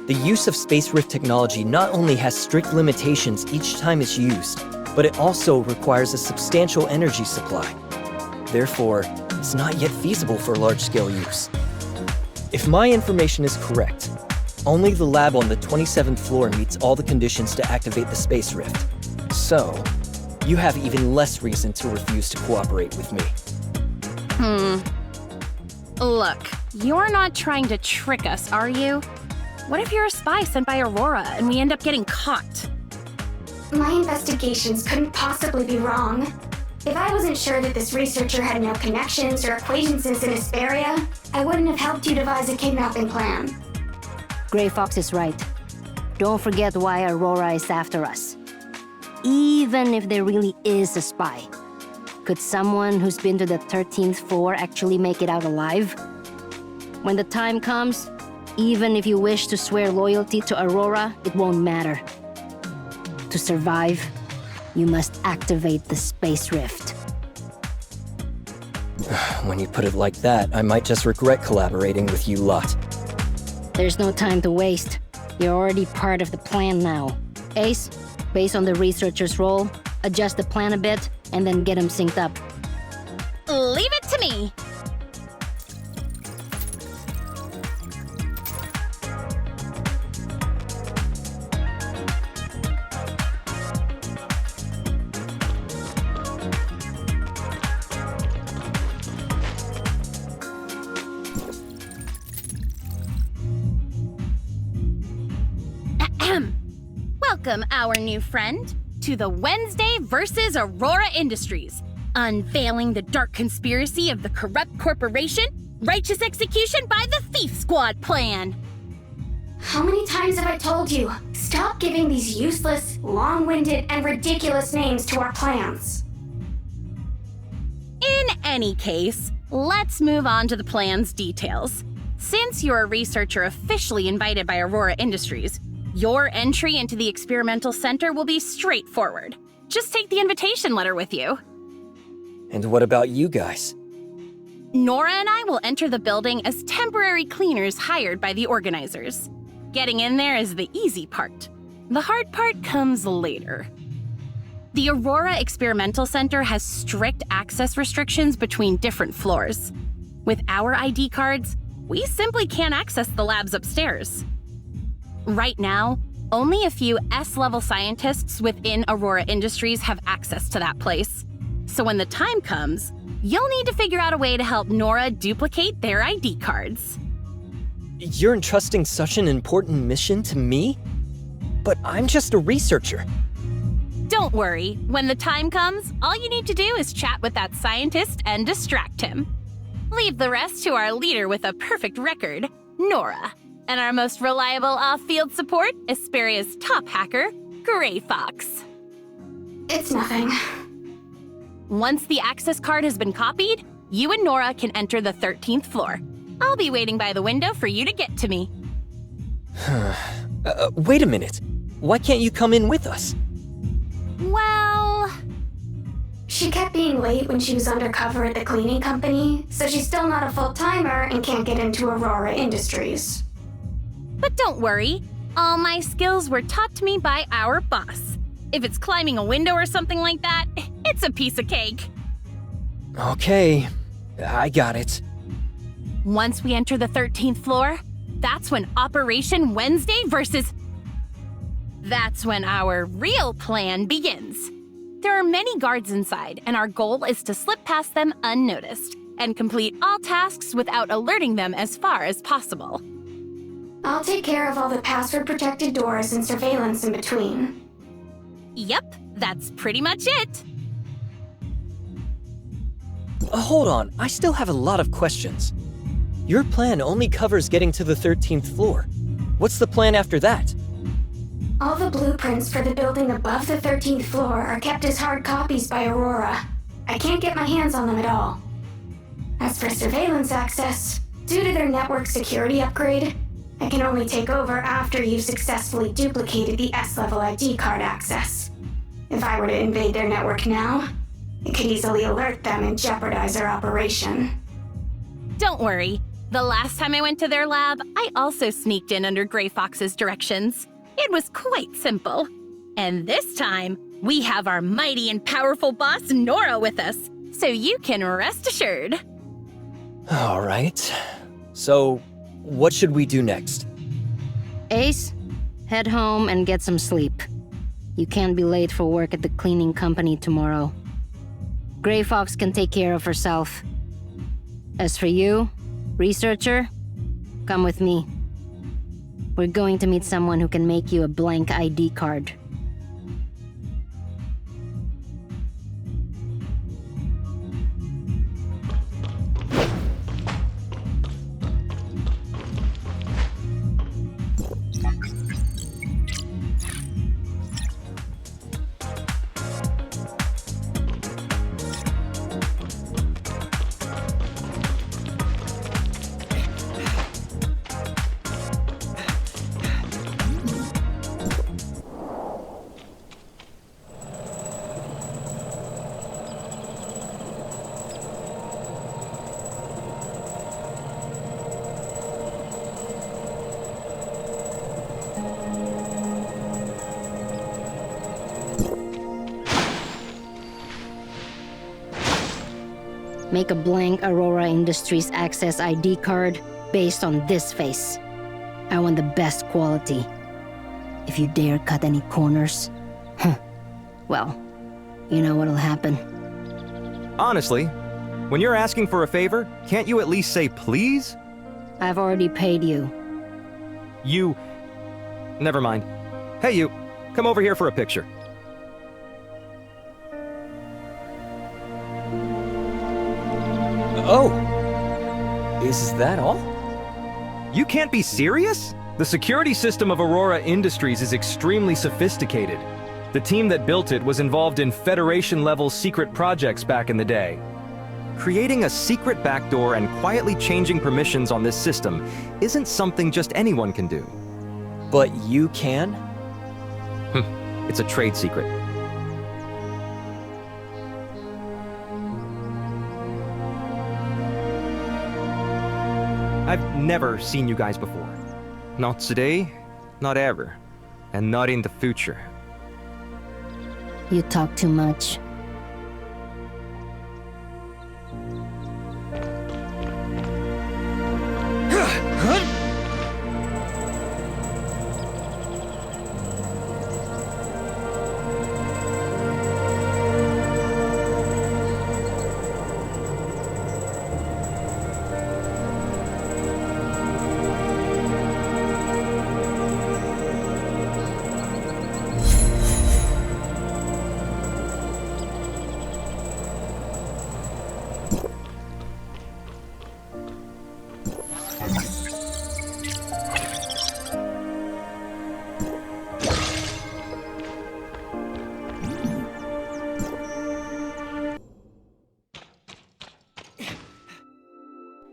The use of space rift technology not only has strict limitations each time it's used, but it also requires a substantial energy supply. Therefore, it's not yet feasible for large-scale use. If my information is correct, only the lab on the 27th floor meets all the conditions to activate the space rift. So, you have even less reason to refuse to cooperate with me. Look, you're not trying to trick us, are you? What if you're a spy sent by Aurora and we end up getting caught? My investigations couldn't possibly be wrong. If I wasn't sure that this researcher had no connections or acquaintances in Hesperia, I wouldn't have helped you devise a kidnapping plan. Grey Fox is right. Don't forget why Aurora is after us. Even if there really is a spy, could someone who's been to the 13th floor actually make it out alive? When the time comes, even if you wish to swear loyalty to Aurora, it won't matter. To survive, you must activate the space rift. When you put it like that, I might just regret collaborating with you lot. There's no time to waste. You're already part of the plan now. Ace, based on the researcher's role, adjust the plan a bit, and then get him synced up. Leave it to me. Welcome, our new friend, to the Wednesday versus Aurora Industries, unveiling the dark conspiracy of the corrupt corporation, righteous execution by the Thief Squad plan. How many times have I told you? Stop giving these useless, long-winded, and ridiculous names to our plans. In any case, let's move on to the plan's details. Since you're a researcher officially invited by Aurora Industries, your entry into the experimental center will be straightforward. Just take the invitation letter with you. And what about you guys? Nora and I will enter the building as temporary cleaners hired by the organizers. Getting in there is the easy part. The hard part comes later. The Aurora Experimental Center has strict access restrictions between different floors. With our ID cards, we simply can't access the labs upstairs. Right now, only a few S-level scientists within Aurora Industries have access to that place. So when the time comes, you'll need to figure out a way to help Nora duplicate their ID cards. You're entrusting such an important mission to me? But I'm just a researcher. Don't worry, when the time comes, all you need to do is chat with that scientist and distract him. Leave the rest to our leader with a perfect record, Nora. And our most reliable off-field support, Esperia's top hacker, Grey Fox. It's nothing. Once the access card has been copied, you and Nora can enter the 13th floor. I'll be waiting by the window for you to get to me. Wait a minute. Why can't you come in with us? Well... She kept being late when she was undercover at the cleaning company, so she's still not a full-timer and can't get into Aurora Industries. But don't worry, all my skills were taught to me by our boss. If it's climbing a window or something like that, it's a piece of cake. Okay, I got it. Once we enter the 13th floor, that's when Operation Wednesday versus... That's when our real plan begins. There are many guards inside, and our goal is to slip past them unnoticed and complete all tasks without alerting them as far as possible. I'll take care of all the password-protected doors and surveillance in between. Yep, that's pretty much it. Hold on, I still have a lot of questions. Your plan only covers getting to the 13th floor. What's the plan after that? All the blueprints for the building above the 13th floor are kept as hard copies by Aurora. I can't get my hands on them at all. As for surveillance access, due to their network security upgrade, I can only take over after you've successfully duplicated the S-level ID card access. If I were to invade their network now, it could easily alert them and jeopardize our operation. Don't worry. The last time I went to their lab, I also sneaked in under Grey Fox's directions. It was quite simple. And this time, we have our mighty and powerful boss Nora with us, so you can rest assured. All right. So, what should we do next? Ace, head home and get some sleep. You can't be late for work at the cleaning company tomorrow. Grey Fox can take care of herself. As for you, researcher, come with me. We're going to meet someone who can make you a blank ID card. Make a blank Aurora Industries Access ID card based on this face. I want the best quality. If you dare cut any corners, well, you know what'll happen. Honestly, when you're asking for a favor, can't you at least say please? I've already paid you. You... Never mind. Hey you, come over here for a picture. Oh! Is that all? You can't be serious? The security system of Aurora Industries is extremely sophisticated. The team that built it was involved in Federation-level secret projects back in the day. Creating a secret backdoor and quietly changing permissions on this system isn't something just anyone can do. But you can? It's a trade secret. I've never seen you guys before. Not today, not ever, and not in the future. You talk too much.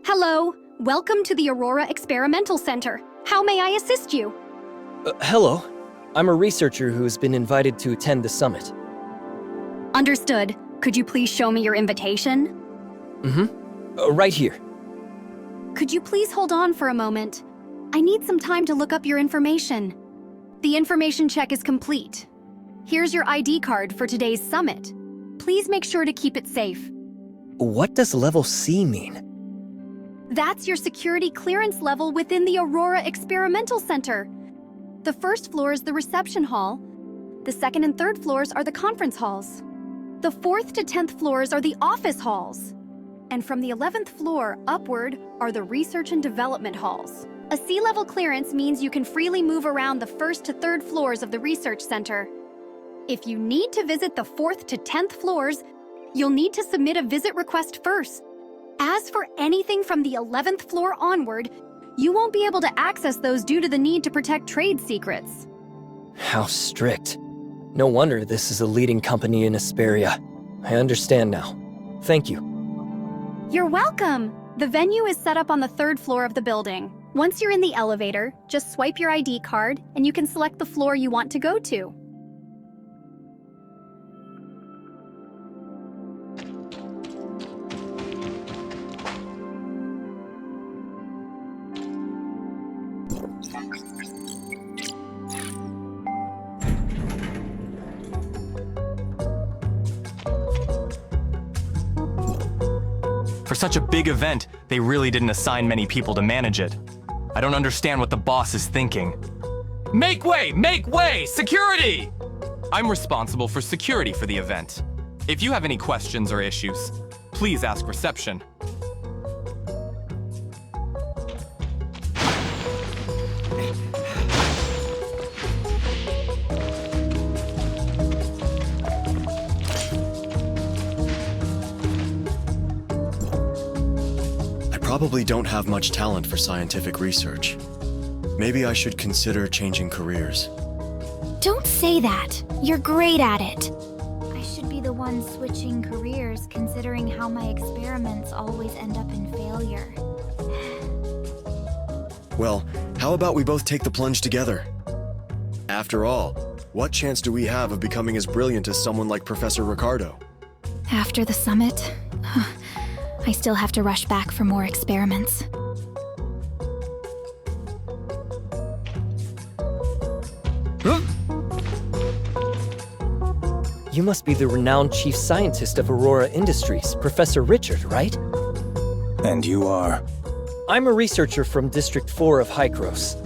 Hello, welcome to the Aurora Experimental Center. How may I assist you? Hello. I'm a researcher who's been invited to attend the summit. Understood. Could you please show me your invitation? Right here. Could you please hold on for a moment? I need some time to look up your information. The information check is complete. Here's your ID card for today's summit. Please make sure to keep it safe. What does level C mean? That's your security clearance level within the Aurora Experimental Center. The first floor is the reception hall. The second and third floors are the conference halls. The 4th to 10th floors are the office halls. And from the 11th floor upward are the research and development halls. A C-level clearance means you can freely move around the 1st to 3rd floors of the research center. If you need to visit the 4th to 10th floors, you'll need to submit a visit request first. As for anything from the 11th floor onward, you won't be able to access those due to the need to protect trade secrets. How strict. No wonder this is a leading company in Asperia. I understand now. Thank you. You're welcome! The venue is set up on the 3rd floor of the building. Once you're in the elevator, just swipe your ID card and you can select the floor you want to go to. For such a big event, they really didn't assign many people to manage it. I don't understand what the boss is thinking. Make way! Make way! Security! I'm responsible for security for the event. If you have any questions or issues, please ask reception. Probably don't have much talent for scientific research. Maybe I should consider changing careers. Don't say that. You're great at it. I should be the one switching careers, considering how my experiments always end up in failure. Well, how about we both take the plunge together? After all, what chance do we have of becoming as brilliant as someone like Professor Ricardo? After the summit, I still have to rush back for more experiments. You must be the renowned chief scientist of Aurora Industries, Professor Richard, right? And you are? I'm a researcher from District 4 of Hykros.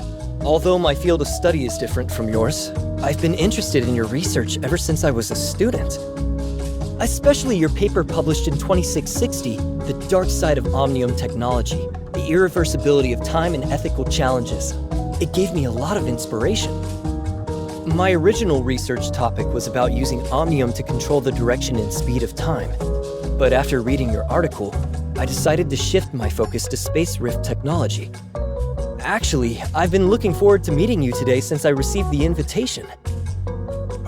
Although my field of study is different from yours, I've been interested in your research ever since I was a student. Especially your paper published in 2660, The Dark Side of Omnium Technology, the irreversibility of time and ethical challenges. It gave me a lot of inspiration. My original research topic was about using Omnium to control the direction and speed of time. But after reading your article, I decided to shift my focus to space rift technology. Actually, I've been looking forward to meeting you today since I received the invitation.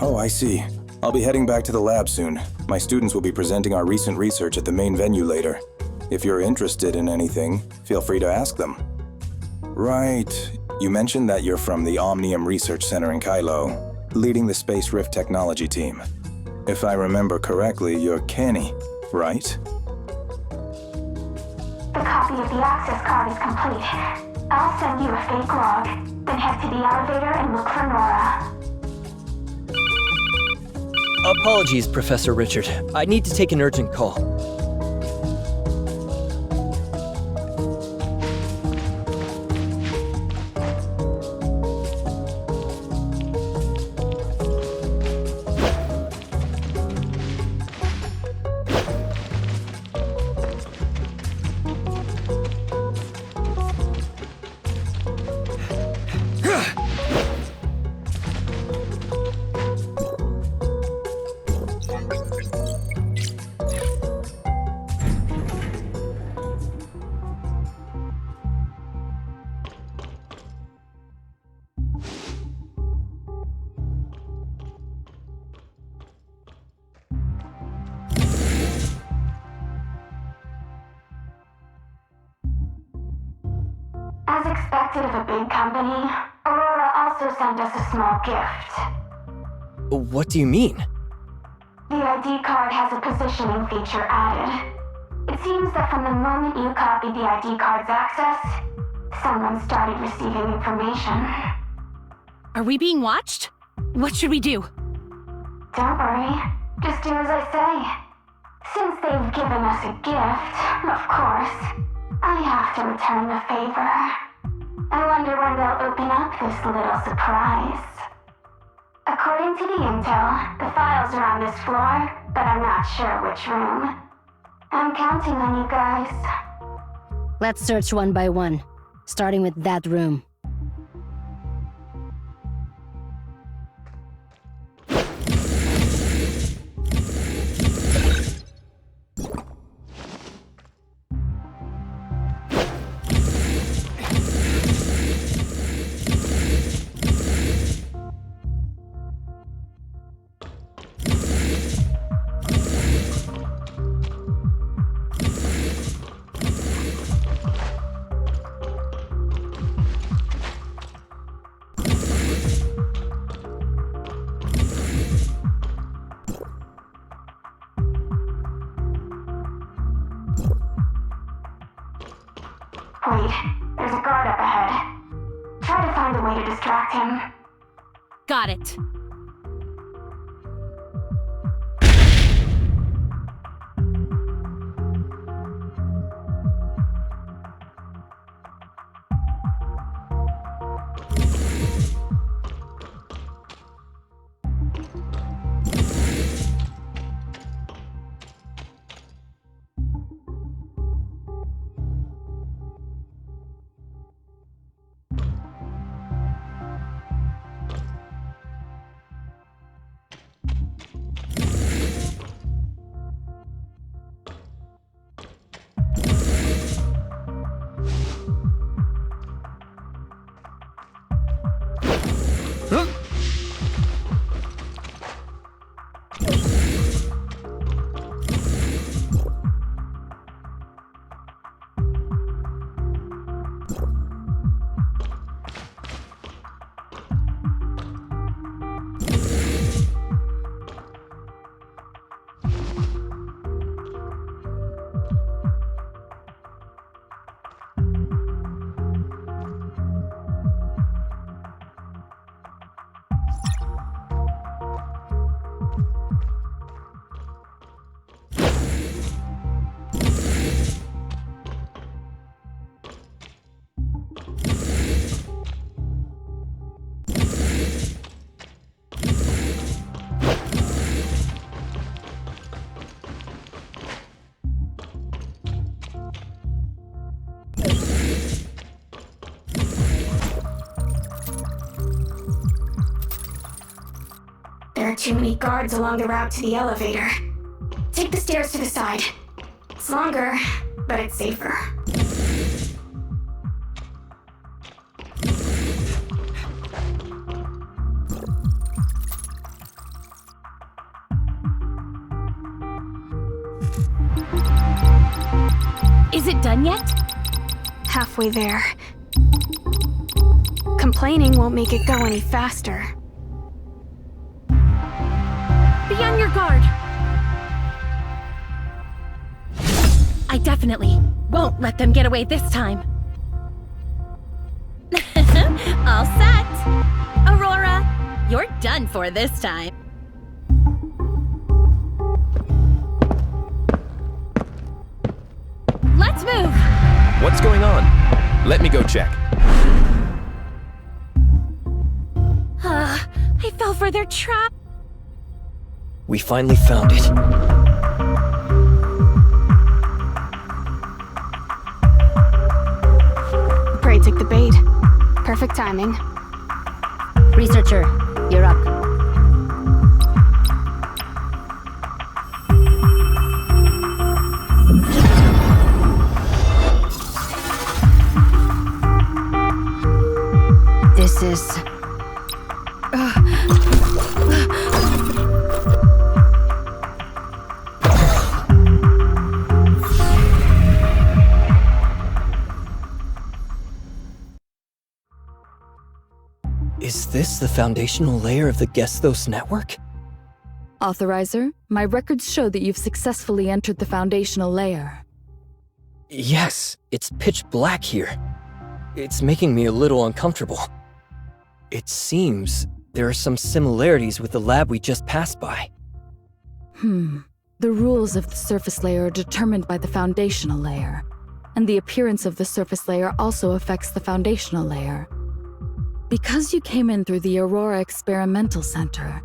Oh, I see. I'll be heading back to the lab soon. My students will be presenting our recent research at the main venue later. If you're interested in anything, feel free to ask them. Right. You mentioned that you're from the Omnium Research Center in Kylo, leading the Space Rift Technology team. If I remember correctly, you're Kenny, right? The copy of the access card is complete. I'll send you a fake log, then head to the elevator and look for Nora. Apologies, Professor Richard. I need to take an urgent call. As expected of a big company, Aurora also sent us a small gift. What do you mean? The ID card has a positioning feature added. It seems that from the moment you copied the ID card's access, someone started receiving information. Are we being watched? What should we do? Don't worry, just do as I say. Since they've given us a gift, of course, I have to return the favor. I wonder when they'll open up this little surprise. According to the intel, the files are on this floor, but I'm not sure which room. I'm counting on you guys. Let's search one by one, starting with that room. Wait, there's a guard up ahead. Try to find a way to distract him. Got it. have too many guards along the route to the elevator. Take the stairs to the side. It's longer, but it's safer. Is it done yet? Halfway there. Complaining won't make it go any faster. Be on your guard. I definitely won't let them get away this time. All set. Aurora, you're done for this time. Let's move. What's going on? Let me go check. I fell for their trap. We finally found it. Prey took the bait. Perfect timing. Researcher, you're up. This is... Is this the foundational layer of the Gesthos network? Authorizer, my records show that you've successfully entered the foundational layer. Yes, it's pitch black here. It's making me a little uncomfortable. It seems there are some similarities with the lab we just passed by. The rules of the surface layer are determined by the foundational layer, and the appearance of the surface layer also affects the foundational layer. Because you came in through the Aurora Experimental Center,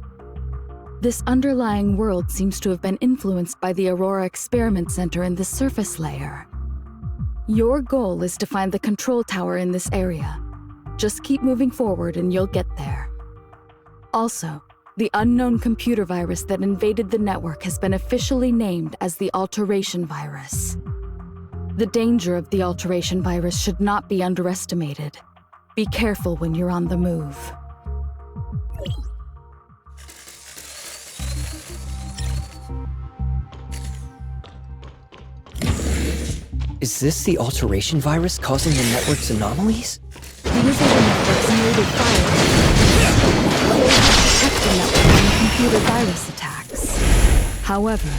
this underlying world seems to have been influenced by the Aurora Experiment Center in the surface layer. Your goal is to find the control tower in this area. Just keep moving forward and you'll get there. Also, the unknown computer virus that invaded the network has been officially named as the Alteration Virus. The danger of the Alteration Virus should not be underestimated. Be careful when you're on the move. Is this the alteration virus causing the network's anomalies? These are the network's native viruses. They protect the network from computer virus attacks. However,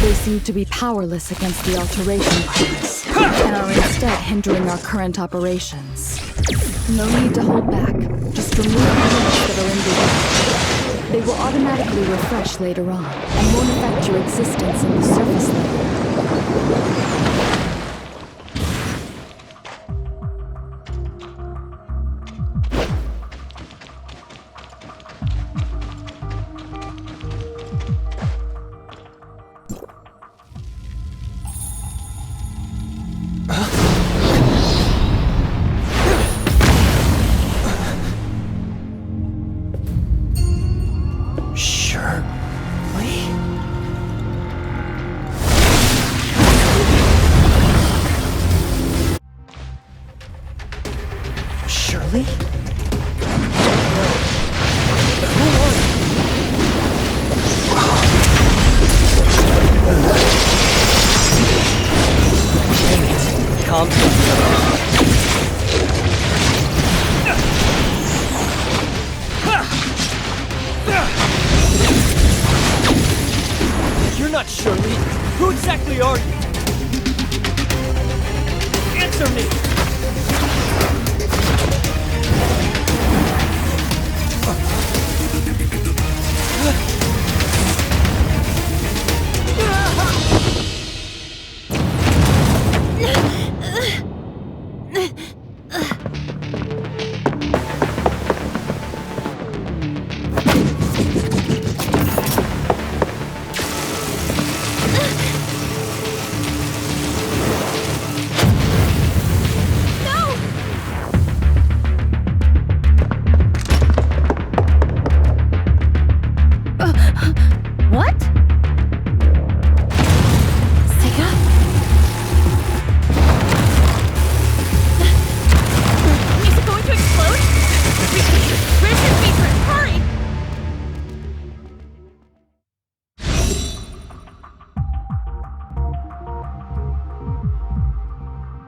they seem to be powerless against the alteration virus, and are instead hindering our current operations. No need to hold back. Just remove the links that are in the way. They will automatically refresh later on, and won't affect your existence in the surface layer. You're not Shirley. Who exactly are you? Answer me!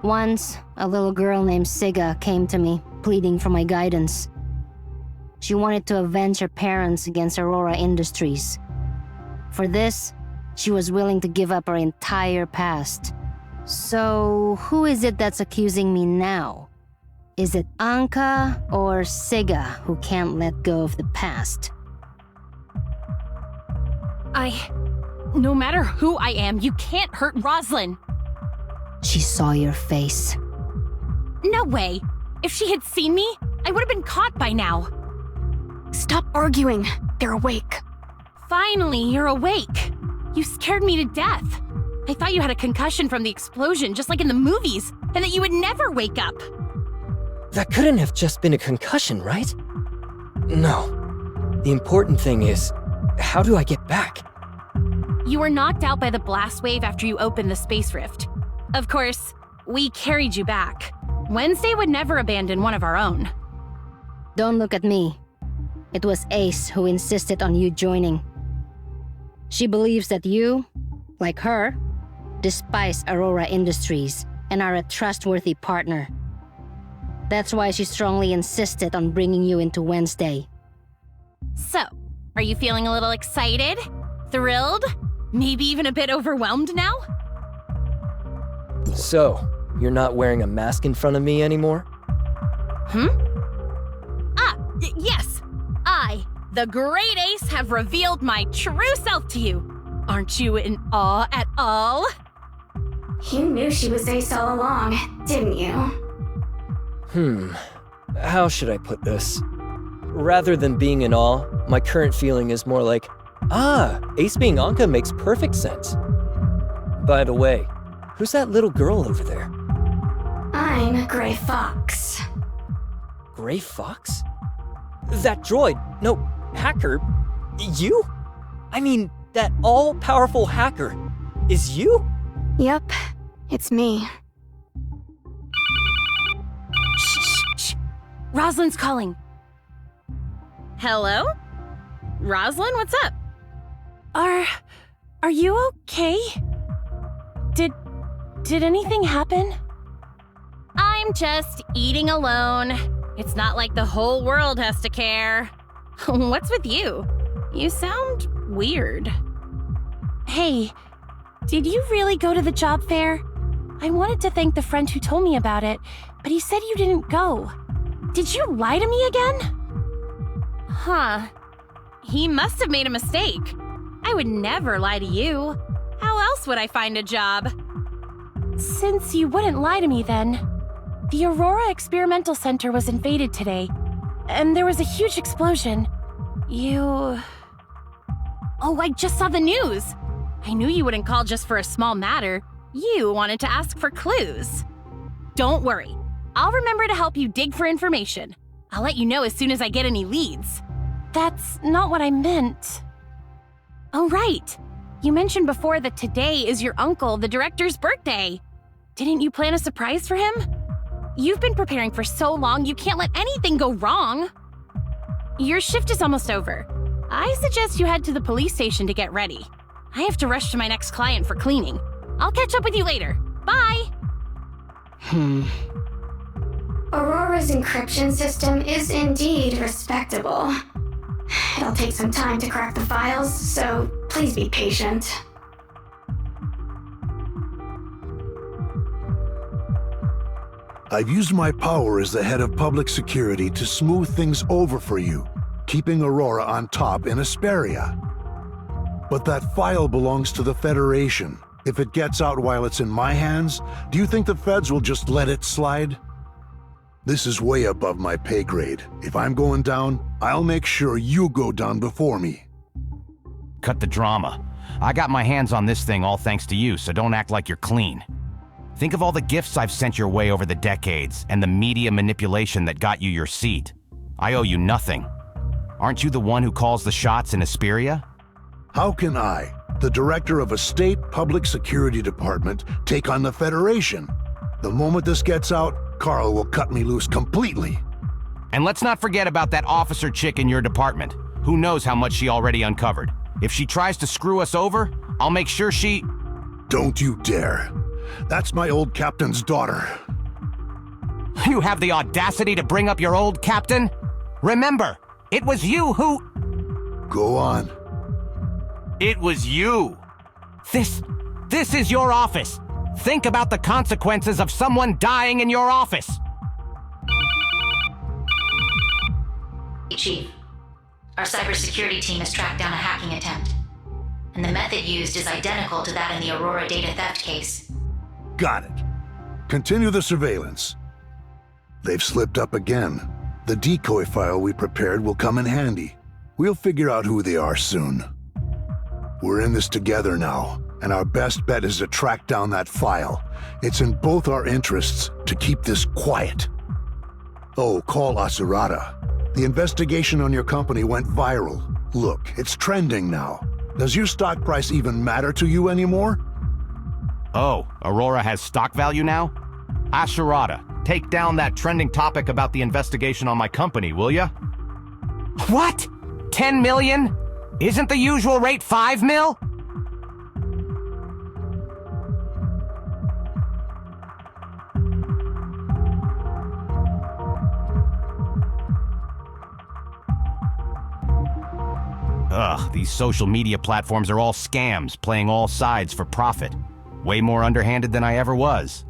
Once, a little girl named Siga came to me, pleading for my guidance. She wanted to avenge her parents against Aurora Industries. For this, she was willing to give up her entire past. So, who is it that's accusing me now? Is it Anka or Siga who can't let go of the past? No matter who I am, you can't hurt Rosalind. She saw your face. No way. If she had seen me, I would have been caught by now. Stop arguing. They're awake. Finally, you're awake. You scared me to death. I thought you had a concussion from the explosion, just like in the movies, and that you would never wake up. That couldn't have just been a concussion, right? No. The important thing is, how do I get back? You were knocked out by the blast wave after you opened the space rift. Of course, we carried you back. Wednesday would never abandon one of our own. Don't look at me. It was Ace who insisted on you joining. She believes that you, like her, despise Aurora Industries and are a trustworthy partner. That's why she strongly insisted on bringing you into Wednesday. So, are you feeling a little excited? Thrilled? Maybe even a bit overwhelmed now? So, you're not wearing a mask in front of me anymore? Yes! I, the Great Ace, have revealed my true self to you. Aren't you in awe at all? You knew she was Ace all along, didn't you? How should I put this? Rather than being in awe, my current feeling is more like, Ace being Anka makes perfect sense. By the way, who's that little girl over there? I'm Gray Fox. Gray Fox? That droid, no, hacker, you? I mean, that all-powerful hacker, is you? Yep, it's me. Shh. Rosalind's calling. Hello? Rosalind, what's up? Are you okay? Did anything happen? I'm just eating alone. It's not like the whole world has to care. What's with you? You sound weird. Hey, did you really go to the job fair? I wanted to thank the friend who told me about it, but he said you didn't go. Did you lie to me again? Huh. He must have made a mistake. I would never lie to you. How else would I find a job? Since you wouldn't lie to me then, the Aurora Experimental Center was invaded today, and there was a huge explosion. Oh, I just saw the news. I knew you wouldn't call just for a small matter. You wanted to ask for clues. Don't worry. I'll remember to help you dig for information. I'll let you know as soon as I get any leads. That's not what I meant. Oh, right. You mentioned before that today is your uncle, the director's birthday. Didn't you plan a surprise for him? You've been preparing for so long, you can't let anything go wrong. Your shift is almost over. I suggest you head to the police station to get ready. I have to rush to my next client for cleaning. I'll catch up with you later. Bye! Aurora's encryption system is indeed respectable. It'll take some time to crack the files, so please be patient. I've used my power as the head of public security to smooth things over for you, keeping Aurora on top in Asperia. But that file belongs to the Federation. If it gets out while it's in my hands, do you think the feds will just let it slide? This is way above my pay grade. If I'm going down, I'll make sure you go down before me. Cut the drama. I got my hands on this thing all thanks to you, so don't act like you're clean. Think of all the gifts I've sent your way over the decades, and the media manipulation that got you your seat. I owe you nothing. Aren't you the one who calls the shots in Asperia? How can I, the director of a state public security department, take on the Federation? The moment this gets out, Carl will cut me loose completely. And let's not forget about that officer chick in your department. Who knows how much she already uncovered? If she tries to screw us over, I'll make sure she... Don't you dare. That's my old captain's daughter. You have the audacity to bring up your old captain? Remember, it was you who... Go on. It was you. This is your office. Think about the consequences of someone dying in your office. Chief, our cybersecurity team has tracked down a hacking attempt, and the method used is identical to that in the Aurora data theft case. Got it. Continue the surveillance. They've slipped up again. The decoy file we prepared will come in handy. We'll figure out who they are soon. We're in this together now, and our best bet is to track down that file. It's in both our interests to keep this quiet. Oh, call Asurata. The investigation on your company went viral. Look, it's trending now. Does your stock price even matter to you anymore? Oh, Aurora has stock value now? Asurata, take down that trending topic about the investigation on my company, will ya? What? 10 million? Isn't the usual rate 5 mil? Ugh, these social media platforms are all scams, playing all sides for profit. Way more underhanded than I ever was.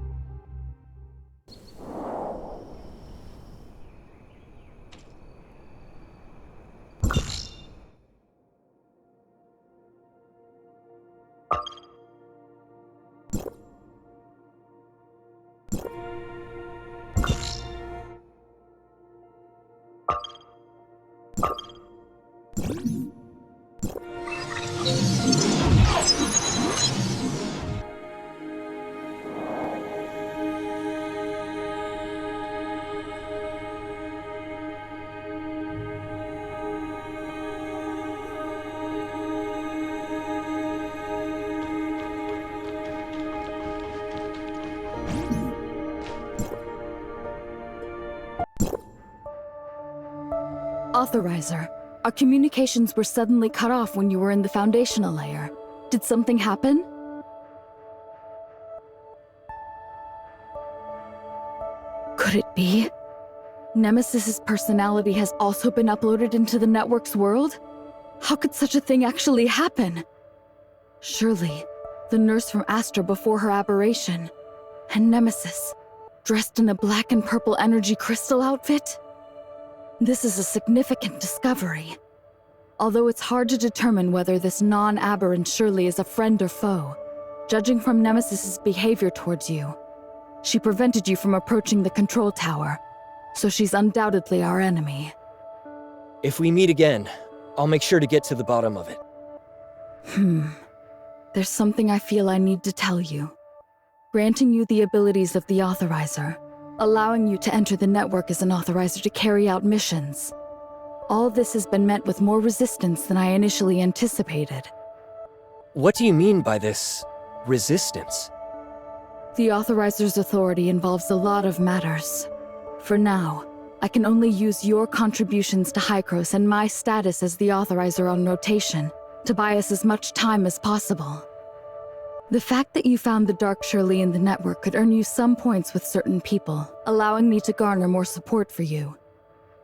Authorizer, our communications were suddenly cut off when you were in the foundational layer. Did something happen? Could it be? Nemesis's personality has also been uploaded into the network's world? How could such a thing actually happen? Surely, the nurse from Astra before her aberration, and Nemesis, dressed in a black and purple energy crystal outfit? This is a significant discovery. Although it's hard to determine whether this non-aberrant Shirley is a friend or foe, judging from Nemesis's behavior towards you, she prevented you from approaching the control tower, so she's undoubtedly our enemy. If we meet again, I'll make sure to get to the bottom of it. There's something I feel I need to tell you. Granting you the abilities of the Authorizer, allowing you to enter the network as an Authorizer to carry out missions. All this has been met with more resistance than I initially anticipated. What do you mean by this resistance? The Authorizer's authority involves a lot of matters. For now, I can only use your contributions to Hykros and my status as the Authorizer on rotation to buy us as much time as possible. The fact that you found the Dark Shirley in the network could earn you some points with certain people, allowing me to garner more support for you.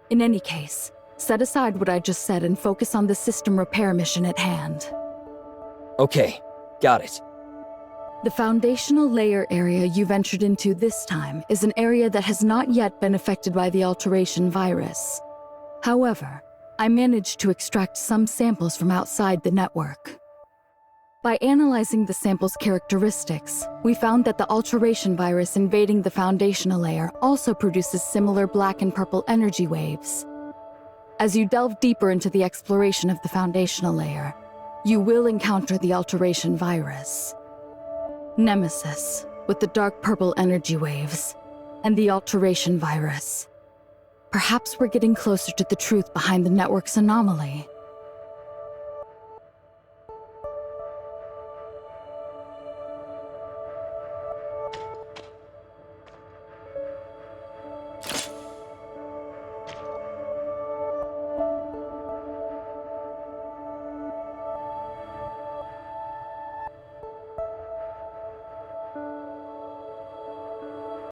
In any case, set aside what I just said and focus on the system repair mission at hand. Okay, got it. The foundational layer area you ventured into this time is an area that has not yet been affected by the alteration virus. However, I managed to extract some samples from outside the network. By analyzing the sample's characteristics, we found that the alteration virus invading the foundational layer also produces similar black and purple energy waves. As you delve deeper into the exploration of the foundational layer, you will encounter the alteration virus. Nemesis, with the dark purple energy waves, and the alteration virus. Perhaps we're getting closer to the truth behind the network's anomaly.